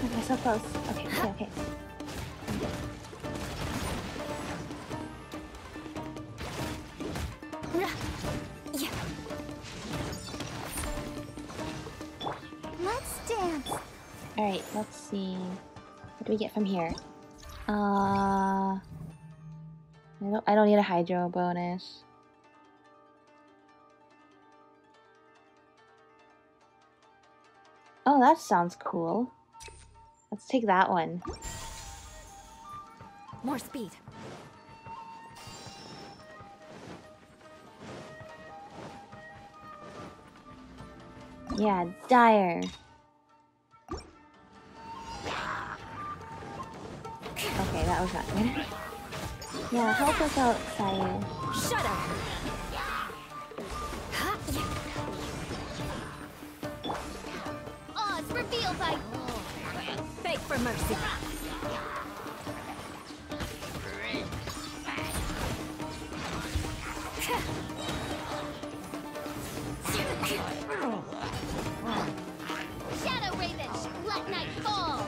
Okay, so close. Okay. Let's dance. Alright, let's see. What do we get from here? I don't need a hydro bonus. Oh, that sounds cool. Let's take that one. More speed. Yeah, dire. Okay, that was not good. Yeah, help us out, Sire. Shut up. Oh, it's revealed by... Beg for mercy. Shadow Raven, let night fall.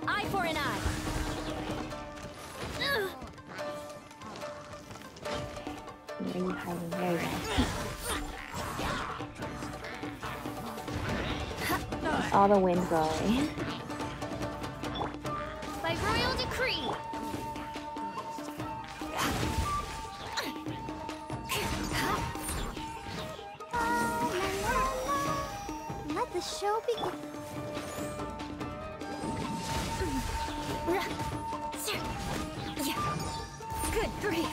Eye for an eye. Where are you hiding? There you go. All the wind go away. By royal decree. Let the show begin. Good grief.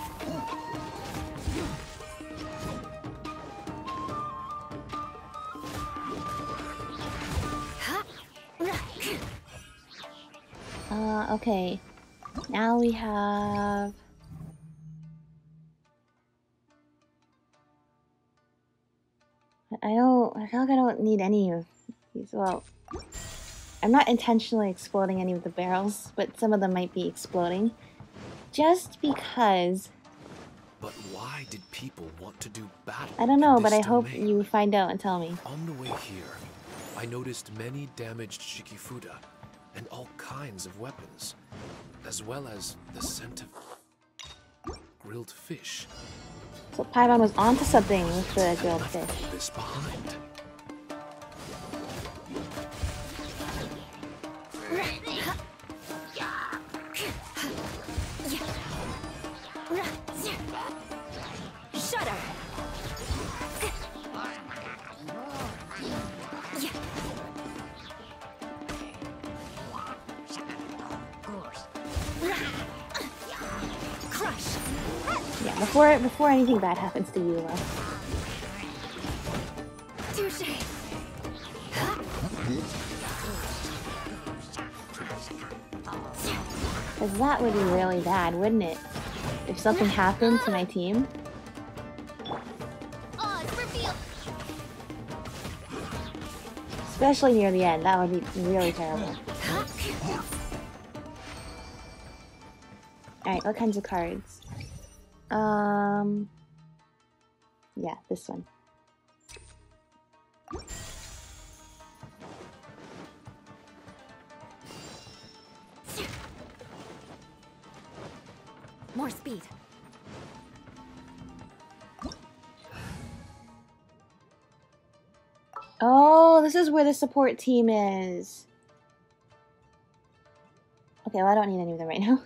Okay. Now we have I feel like I don't need any of these. Well, I'm not intentionally exploding any of the barrels, but some of them might be exploding. Just because... But why did people want to do battle? I don't know, in but this I hope domain? you find out and tell me. On the way here, I noticed many damaged Shikifuda and all kinds of weapons, as well as the scent of grilled fish. So Paimon was onto something with the grilled fish. Left this behind. Shudder! Crush! Yeah, before anything bad happens to Eula. Touché! Because that would be really bad, wouldn't it? If something happened to my team. Oh, it's revealed. Especially near the end, that would be really terrible. Alright, what kinds of cards? Yeah, this one. More speed. Oh, this is where the support team is. Okay, well I don't need any of them right now.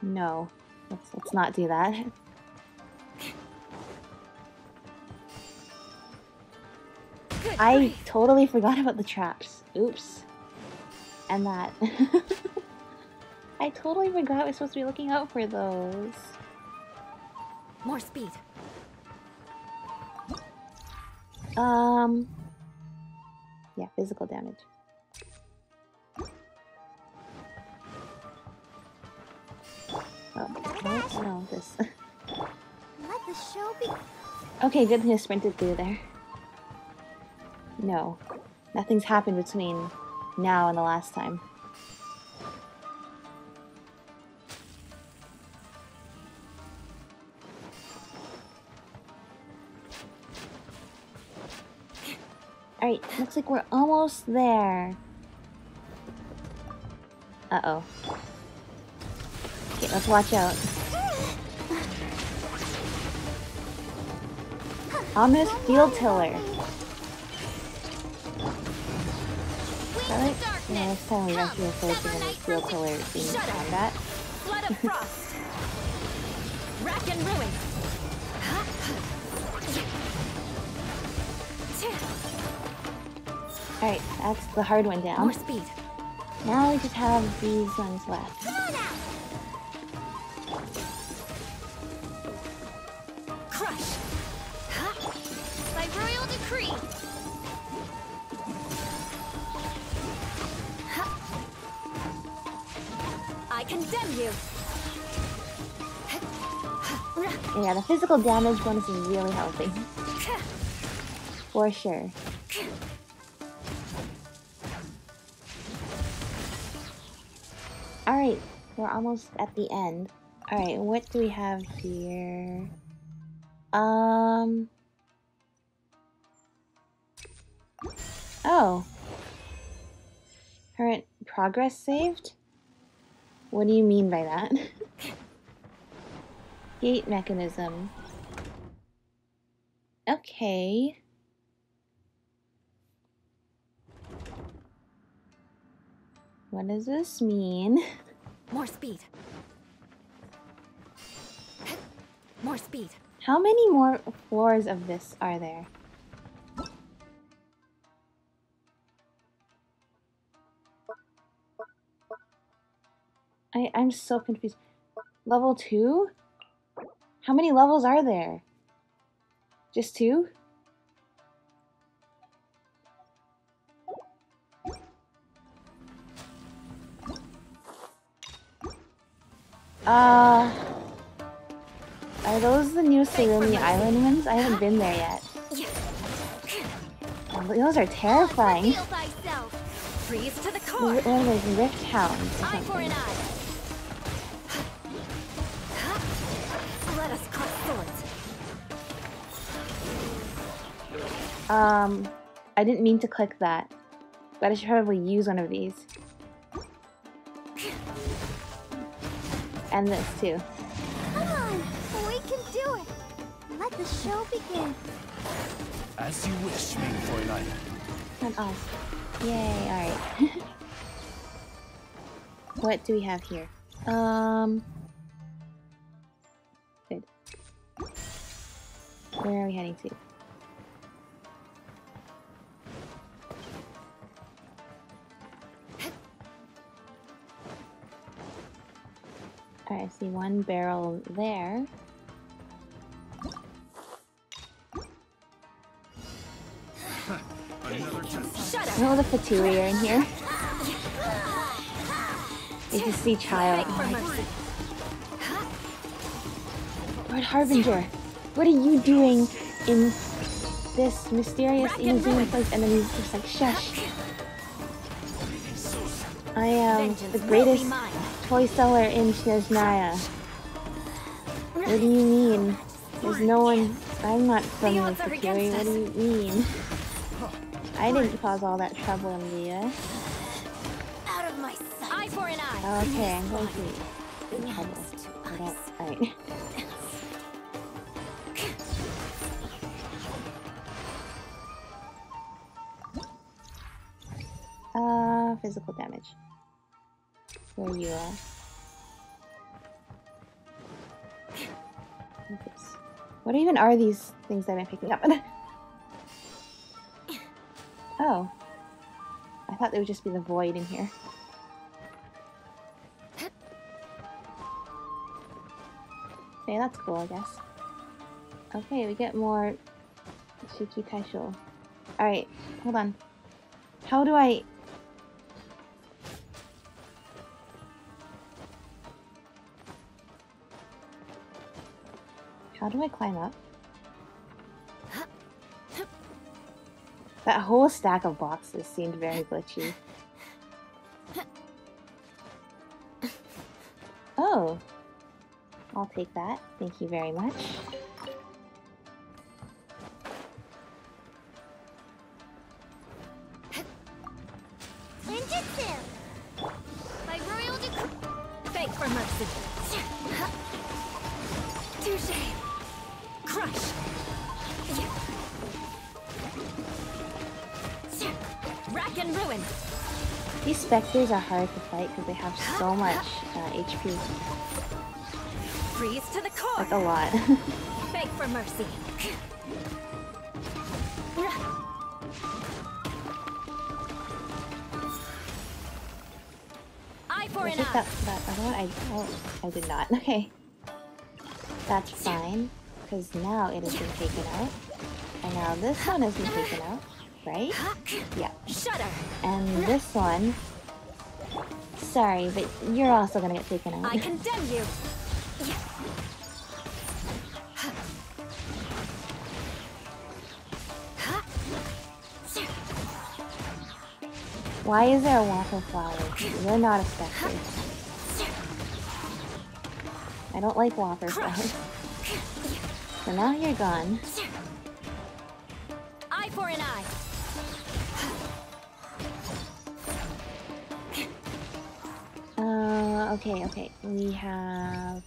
No, let's not do that. I totally forgot about the traps. Oops. And that. I totally forgot we're supposed to be looking out for those. More speed. Yeah, physical damage. Oh, no, this. Let the show be. Okay, good thing I sprinted through there. No. Nothing's happened between now and the last time. Alright, looks like we're almost there. Uh-oh. Okay, let's watch out. Ominous Field Tiller. Right? Yeah, next time we rescue a force and then Field Tiller being in combat. Flood of frost. Rack and ruin. Alright, that's the hard one down. More speed. Now we just have these ones left. Crush. By royal decree. I condemn you. Yeah, the physical damage bonus is really helping. For sure. Alright, we're almost at the end. Alright, what do we have here? Oh. Current progress saved? What do you mean by that? Gate mechanism. Okay. What does this mean? More speed. More speed. How many more floors of this are there? I'm so confused. Level 2? How many levels are there? Just 2? Are those the new Surumi Island ones? I haven't been there yet. Oh, those are terrifying. Freeze to the What are those rift hounds or Eye for an something? eye. Let us cross swords. I didn't mean to click that, but I should probably use one of these. And this too. Come on, we can do it. Let the show begin. As you wish, main Fräulein. Not us. Yay, alright. What do we have here? Good. Where are we heading to? Alright, I see one barrel there. Oh, the Fatui are in here. You can see Childe. Lord Harbinger, what are you doing in this mysterious Inazuma place? And then he's just like, shush. I am the greatest toy seller in Snezhnaya. What do you mean? There's no one... I'm not from the Fatui, what do you mean? I didn't cause all that trouble in the Out of my sight. Eye for an eye. Okay, I'm going to trouble. Alright. Physical damage. Where you are. What even are these things that I'm picking up? Oh. I thought there would just be the void in here. Okay, that's cool, I guess. Okay, we get more Shiki Taishou. Alright, hold on. How do I... How do I climb up? That whole stack of boxes seemed very glitchy. Oh. I'll take that. Thank you very much. Ninjutsu! By royal decree. Beg for mercy. Touché. Crush. Rack and ruin. These specters are hard to fight because they have so much HP. Freeze to the core. Like a lot. Beg for mercy. Eye for I an think eye. that other one, I did not. Okay. That's fine, because now it has been taken out. And now this one has been taken out, right? Yeah. Shudder. And this one... Sorry, but you're also gonna get taken out. I condemn you. Why is there a water flower? You're not a spectre. I don't like water flowers. So now you're gone. Eye for an eye. Okay. We have...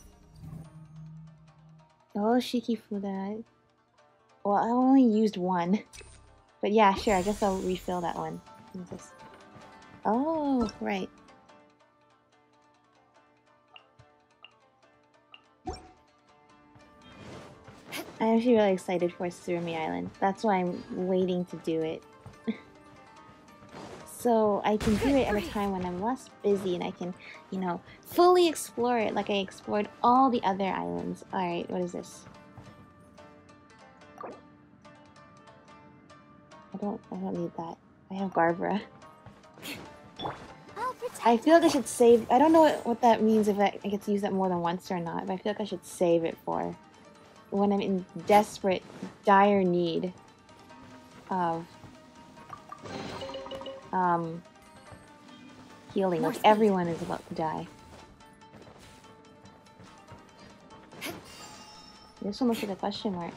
Oh, Shiki Fuda. Well, I only used one. But yeah, sure, I guess I'll refill that one. What's this? Oh, right. I'm actually really excited for Surumi Island. That's why I'm waiting to do it. So I can do it at a time when I'm less busy and I can, you know, fully explore it like I explored all the other islands. Alright, what is this? I don't need that. I have Barbara. I feel like I should save... I don't know what that means if I get to use that more than once or not, but I feel like I should save it for when I'm in desperate, dire need of healing. Like everyone is about to die. This one looks like a question mark.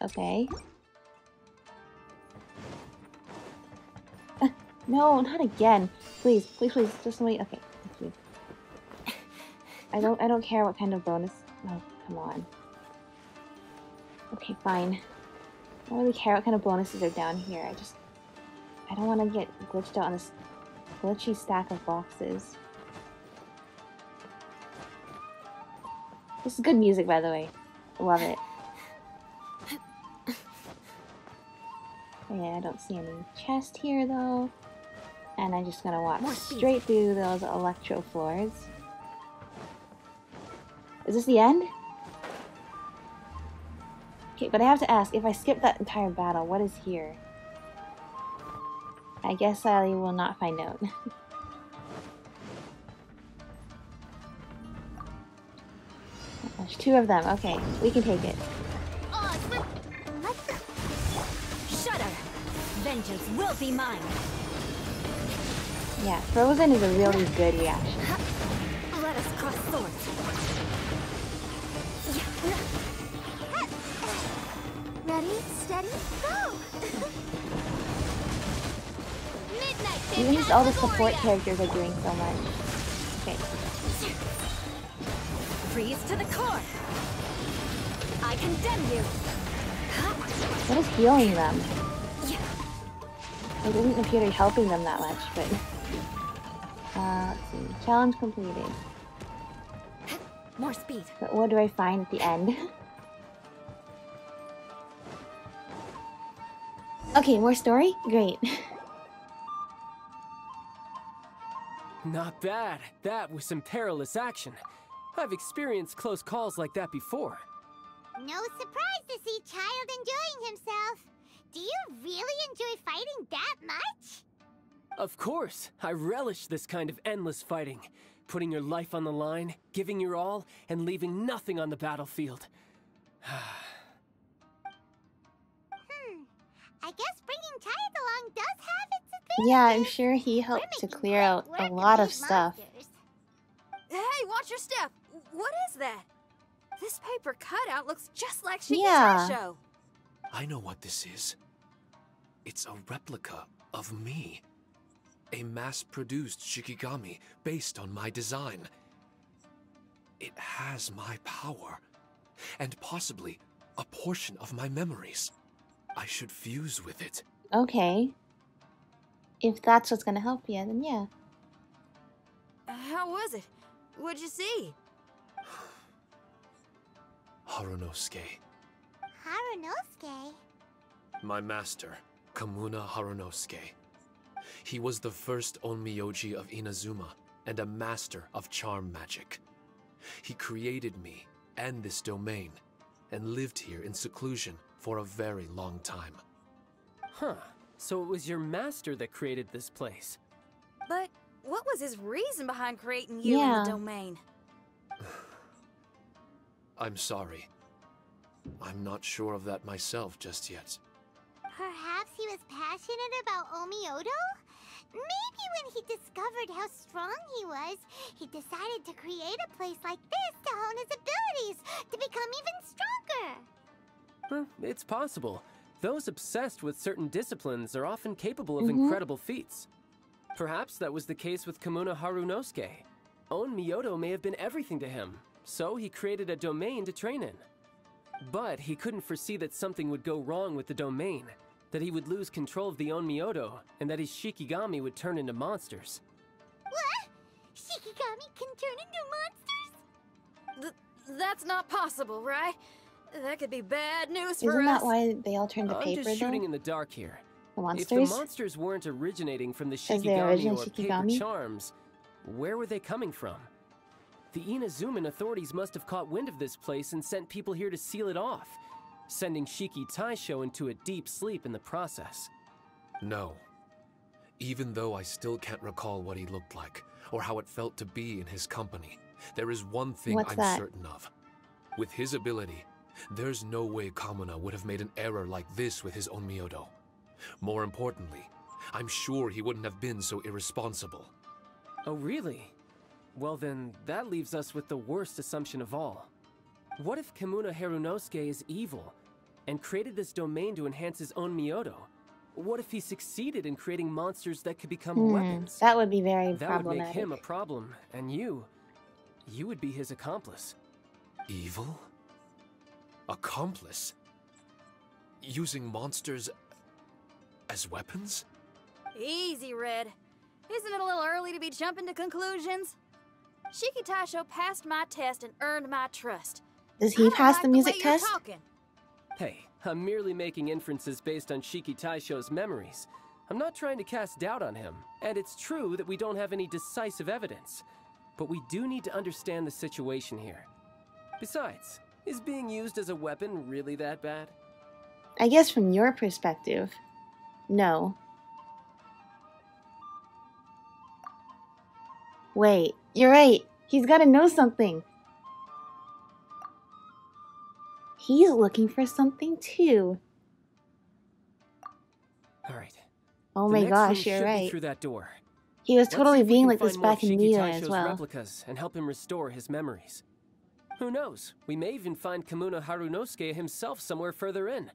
Okay. No, not again. Please, please, please, just wait. Okay, thank you. I don't care what kind of bonus. Oh, come on. Okay, fine. I don't really care what kind of bonuses are down here. I don't want to get glitched out on this glitchy stack of boxes. This is good music, by the way. Love it. Okay, I don't see any chest here, though. And I'm just gonna walk straight through those electro floors. Is this the end? Okay, but I have to ask, if I skip that entire battle, what is here? I guess I will not find out. There's 2 of them. Okay, we can take it. Shudder! Vengeance will be mine! Yeah, Frozen is a really good reaction. Let us cross swords. Ready, steady, go! Even just all the support characters are doing so much. Okay. Freeze to the core! I condemn you! What is healing them? It doesn't appear to be helping them that much, but... let's see. Challenge completed. More speed. But what do I find at the end? Okay, more story? Great. Not bad. That was some perilous action. I've experienced close calls like that before. No surprise to see Childe enjoying himself. Do you really enjoy fighting that much? Of course. I relish this kind of endless fighting. Putting your life on the line, giving your all, and leaving nothing on the battlefield. I guess bringing Childe along does have its advantages. Yeah, I'm sure he helped to clear out a lot of stuff. Hey, watch your step! What is that? This paper cutout looks just like Shiki Taishou. I know what this is. It's a replica of me. A mass-produced Shikigami based on my design. It has my power, and possibly a portion of my memories. I should fuse with it. Okay. If that's what's gonna help you, then yeah. How was it? What'd you see? Harunosuke. Harunosuke? My master, Kamuna Harunosuke. He was the first Onmyoji of Inazuma and a master of charm magic. He created me and this domain and lived here in seclusion for a very long time. Huh. So it was your master that created this place. But what was his reason behind creating you in the domain? I'm sorry. I'm not sure of that myself just yet. Perhaps he was passionate about Onmyodo? Maybe when he discovered how strong he was, he decided to create a place like this to hone his abilities, to become even stronger. It's possible. Those obsessed with certain disciplines are often capable of incredible feats. Perhaps that was the case with Kamuna Harunosuke. Onmyodo may have been everything to him, so he created a domain to train in. But he couldn't foresee that something would go wrong with the domain, that he would lose control of the Onmyodo, and that his Shikigami would turn into monsters. What? Shikigami can turn into monsters? That's not possible, right? That could be bad news for us. Isn't that why they all turned to paper, I'm just shooting though? in the dark here. The monsters? If the monsters weren't originating from the Shikigami or paper charms, where were they coming from? The Inazuman authorities must have caught wind of this place and sent people here to seal it off, sending Shiki Taishou into a deep sleep in the process. No. Even though I still can't recall what he looked like, or how it felt to be in his company, there is one thing What's I'm that? certain of. With his ability, there's no way Kamuna would have made an error like this with his Onmyou. More importantly, I'm sure he wouldn't have been so irresponsible. Oh, really? Well then, that leaves us with the worst assumption of all. What if Kamuna Harunosuke is evil, and created this domain to enhance his own Onmyou? What if he succeeded in creating monsters that could become weapons? That would be very That problematic. would make him a problem, and you would be his accomplice. Evil? Accomplice? Using monsters as weapons? Easy, Red. Isn't it a little early to be jumping to conclusions? Shiki Taishou passed my test and earned my trust. Does he pass the music test? Hey, I'm merely making inferences based on Shiki Taishou's memories. I'm not trying to cast doubt on him, and it's true that we don't have any decisive evidence. But we do need to understand the situation here. Besides, is being used as a weapon really that bad? I guess from your perspective, no. Wait, you're right. He's got to know something. He's looking for something too. All right. Oh The my next gosh, room you're should be right. through that door. He was Let's totally see if we being can like this find more back in Shiki Nier as Taishou's well. replicas and help him restore his memories. Who knows? We may even find Kamuna Harunosuke himself somewhere further in.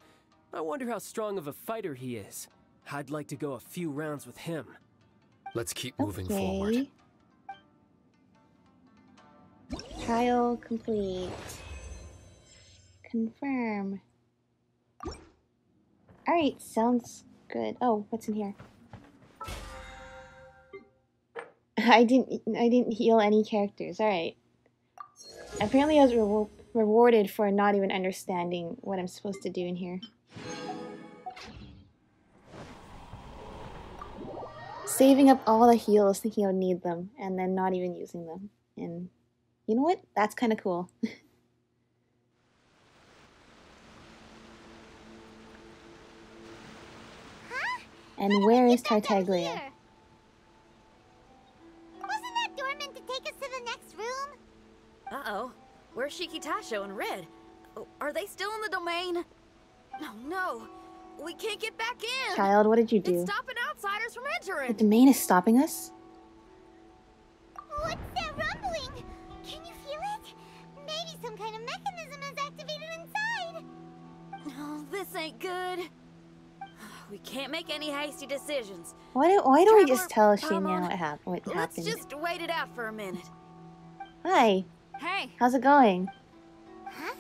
I wonder how strong of a fighter he is. I'd like to go a few rounds with him. Let's keep moving forward. Trial complete. Confirm. Alright, sounds good. Oh, what's in here? I didn't heal any characters. Alright. Apparently I was rewarded for not even understanding what I'm supposed to do in here. Saving up all the heals thinking I would need them, and then not even using them. And you know what? That's kind of cool. Huh? And where is Get back out Tartaglia? here. Wasn't that door meant to take us to the next room? Uh-oh. Where's Shiki Taishou and Red? Oh, are they still in the domain? No, no. We can't get back in. Child, what did you do? It's stopping outsiders from The entering. domain is stopping us? What's that rumbling? Can you feel it? Maybe some kind of mechanism is activated inside. Oh, this ain't good. We can't make any hasty decisions. Why don't we just tell Traveler, Xinyan Paimon, what Let's happened? just wait it out for a minute. Hi, Hey! how's it going? Huh?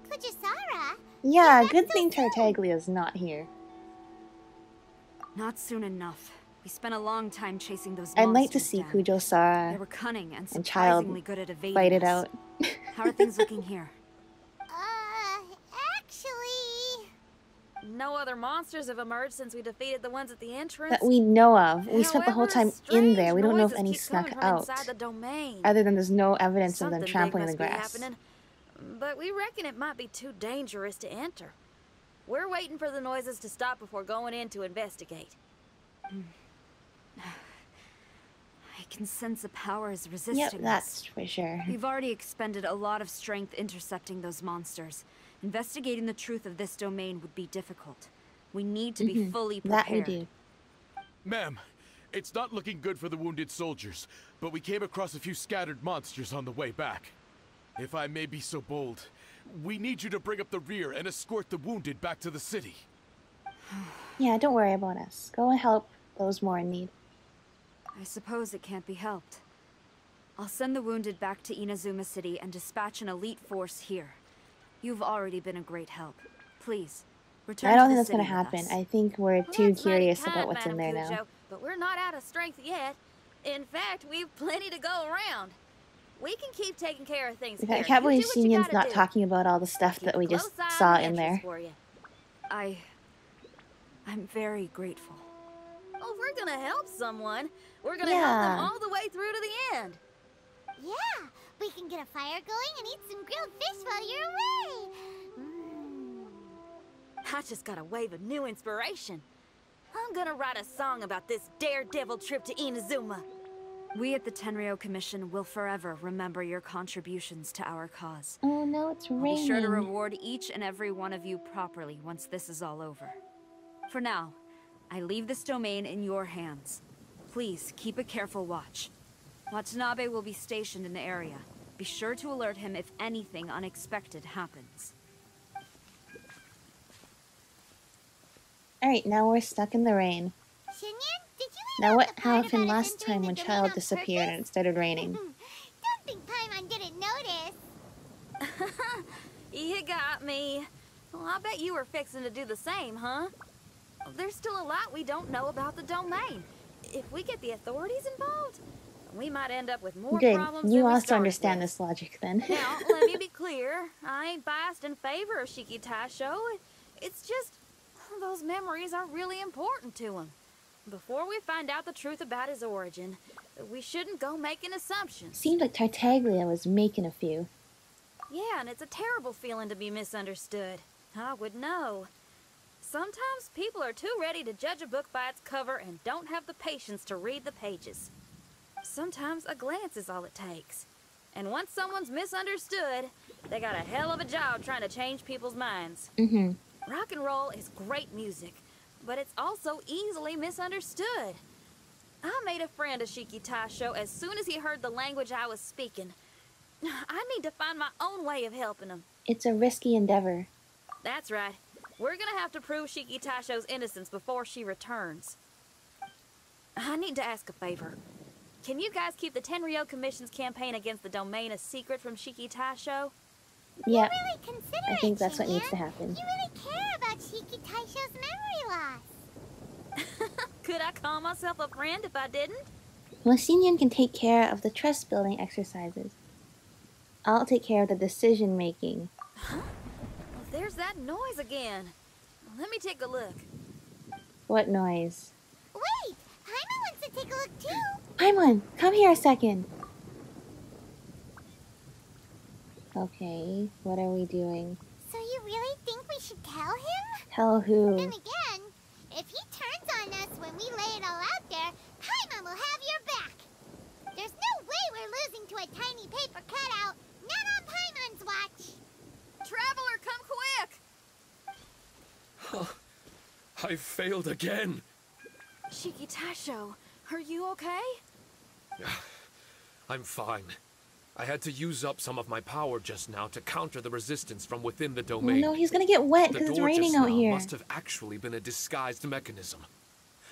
Kujisara? Yeah, back good so thing soon. Tartaglia's not here. Not soon enough. We spent a long time chasing those I'd monsters like to see down. They Kujo-Sara were cunning and and Childe surprisingly good at evading fight it us. out. How are things looking here? Actually... No other monsters have emerged since we defeated the ones at the entrance. That we know of. We spent the whole However, time in there. strange We don't know if noises any keep snuck coming from out. inside the domain. Other than there's no evidence of them Something trampling big in the must be grass. happening, but we reckon it might be too dangerous to enter. We're waiting for the noises to stop before going in to investigate. I can sense a power is resisting Yep, us. that's for sure. We've already expended a lot of strength intercepting those monsters. Investigating the truth of this domain would be difficult. We need to be fully prepared. That we do. Ma'am, it's not looking good for the wounded soldiers, but we came across a few scattered monsters on the way back. If I may be so bold, we need you to bring up the rear and escort the wounded back to the city. Yeah, don't worry about us. Go and help those more in need. I suppose it can't be helped. I'll send the wounded back to Inazuma City and dispatch an elite force here. You've already been a great help. Please, return I don't to think the that's gonna city with happen. us. I think we're Well, too that's mighty curious kind, about what's in there Madam now. Cujo, but we're not out of strength yet. In fact, we've plenty to go around. We can keep taking care of things I here. can't You believe do what you Xinyan's gotta not do. talking about all the stuff Keep that we a just close eye saw on the in entrance there. for you. I'm very grateful. Oh, if we're gonna help someone, we're gonna Yeah. help them all the way through to the end. Yeah, we can get a fire going and eat some grilled fish while you're away. I just got a wave of new inspiration. I'm gonna write a song about this daredevil trip to Inazuma. We at the Tenryou Commission will forever remember your contributions to our cause. Oh no, it's I'll raining. be sure to reward each and every one of you properly once this is all over. For now, I leave this domain in your hands. Please keep a careful watch. Watanabe will be stationed in the area. Be sure to alert him if anything unexpected happens. Alright, now we're stuck in the rain. Xinyan, did you leave Now out what the part happened about us last entering time the when domain Childe on disappeared and it purpose? started raining? Don't think Paimon didn't notice. You got me. Well, I bet you were fixing to do the same, huh? There's still a lot we don't know about the domain. If we get the authorities involved, we might end up with more Good. problems You than we also started understand with. this logic then. Now, let me be clear. I ain't biased in favor of Shiki Taishou. It's just those memories are really important to him. Before we find out the truth about his origin, we shouldn't go making assumptions. Seemed like Tartaglia was making a few. Yeah, and it's a terrible feeling to be misunderstood. I would know. Sometimes people are too ready to judge a book by its cover and don't have the patience to read the pages. Sometimes a glance is all it takes. And once someone's misunderstood, they got a hell of a job trying to change people's minds. Mm-hmm. Rock and roll is great music, but it's also easily misunderstood. I made a friend of Shiki Taishou as soon as he heard the language I was speaking. I need to find my own way of helping him. It's a risky endeavor. That's right. We're gonna have to prove Shiki Taishou's innocence before she returns. I need to ask a favor. Can you guys keep the Tenryou Commission's campaign against the domain a secret from Shiki Taishou? Yeah, Really consider I think it, that's what needs Xinyan. to happen. You really care about Shiki Taishou's memory loss. Could I call myself a friend if I didn't? Well, Xinyan can take care of the trust-building exercises. I'll take care of the decision-making. Huh? Well, there's that noise again. Let me take a look. What noise? Wait, Paimon wants to take a look too. Paimon, come here a second. Okay, what are we doing? So you really think we should tell him? Tell Then who? again, if he turns on us when we lay it all out there, Paimon will have your back. There's no way we're losing to a tiny paper cutout. Not on Paimon's watch. Traveler, come quick! I failed again. Shiki Taishou, are you okay? I'm fine. I had to use up some of my power just now to counter the resistance from within the Oh domain. no, he's gonna get wet The because it's door raining just out now here. must have actually been a disguised mechanism.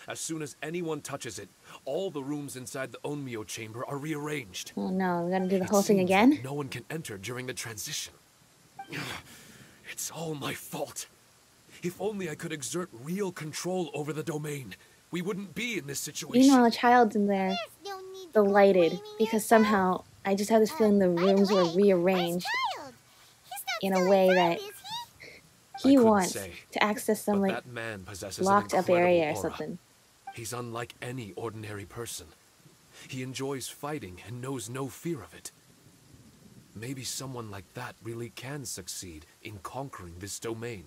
As soon as anyone touches it, all the rooms inside the Onmyou chamber are rearranged. Oh no, we gotta do the It whole thing seems again? that no one can enter during the transition. It's all my fault. If only I could exert real control over the domain, we wouldn't be in this situation. Meanwhile, a child's in there, There's no need to go delighted, blaming because yourself. somehow I just have this feeling the By the rooms were way, rearranged where's Childe? He's not in a still way inside, that is he couldn't wants say, to access some but like that man possesses locked an up area or incredible aura. something. He's unlike any ordinary person. He enjoys fighting and knows no fear of it. Maybe someone like that really can succeed in conquering this domain.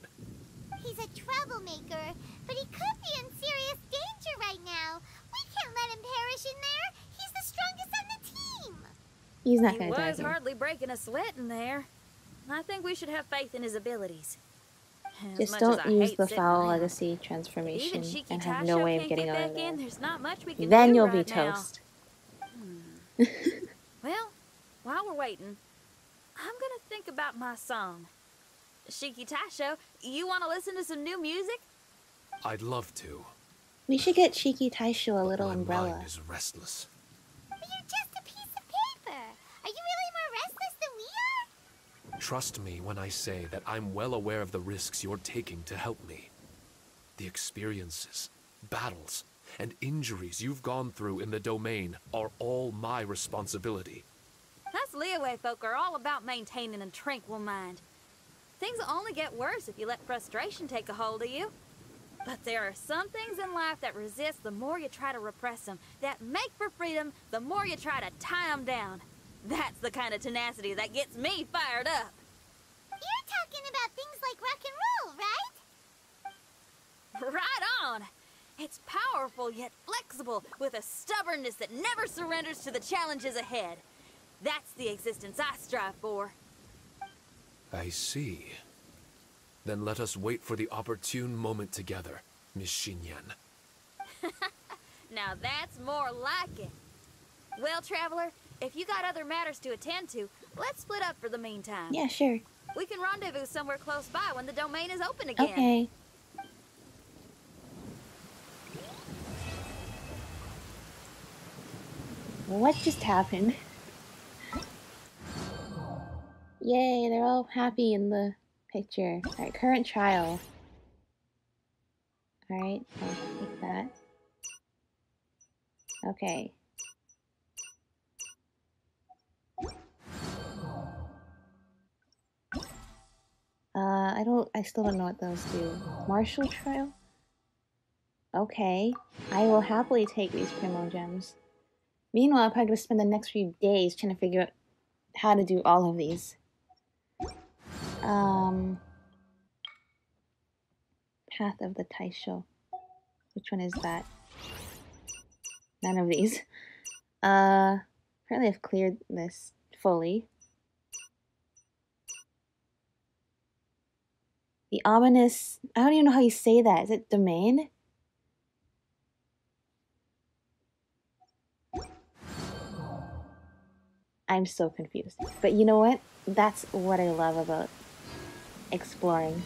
He's a troublemaker, but he could be in serious danger right now. We can't let him perish in there. He's the strongest on the team. He's not He gonna die was here. hardly breaking a sweat in there. I think we should have faith in his abilities. As Just much don't as I use hate the sitting foul around. legacy Even transformation Shiki and have Taishou no way of can't getting get out back of in. there. There's not much we can Then do you'll right be now. toast. Well, while we're waiting, I'm gonna think about my song. Shiki Taishou, you want to listen to some new music? I'd love to, We should get Shiki Taishou a but little my umbrella. mind is restless. But you're just a piece of paper. Are you really more restless than we are? Trust me when I say that I'm well aware of the risks you're taking to help me. The experiences, battles, and injuries you've gone through in the domain are all my responsibility. Us Liyue folk are all about maintaining a tranquil mind. Things will only get worse if you let frustration take a hold of you. But there are some things in life that resist the more you try to repress them, that make for freedom the more you try to tie them down. That's the kind of tenacity that gets me fired up. You're talking about things like rock and roll, right? Right on! It's powerful yet flexible, with a stubbornness that never surrenders to the challenges ahead. That's the existence I strive for. I see. Then let us wait for the opportune moment together, Miss Xinyan. Now that's more like it. Well, Traveler, if you got other matters to attend to, let's split up for the meantime. Yeah, sure. We can rendezvous somewhere close by when the domain is open again. Okay. What just happened? Yay, they're all happy in the picture. Alright, current trial. Alright, I'll take that. Okay. I still don't know what those do. Martial trial? Okay. I will happily take these Primo Gems. Meanwhile, I'm probably gonna spend the next few days trying to figure out how to do all of these. Path of the Taishou. Which one is that? None of these. Apparently I've cleared this fully. The ominous... I don't even know how you say that. Is it Demesne? I'm so confused. But you know what? That's what I love about exploring.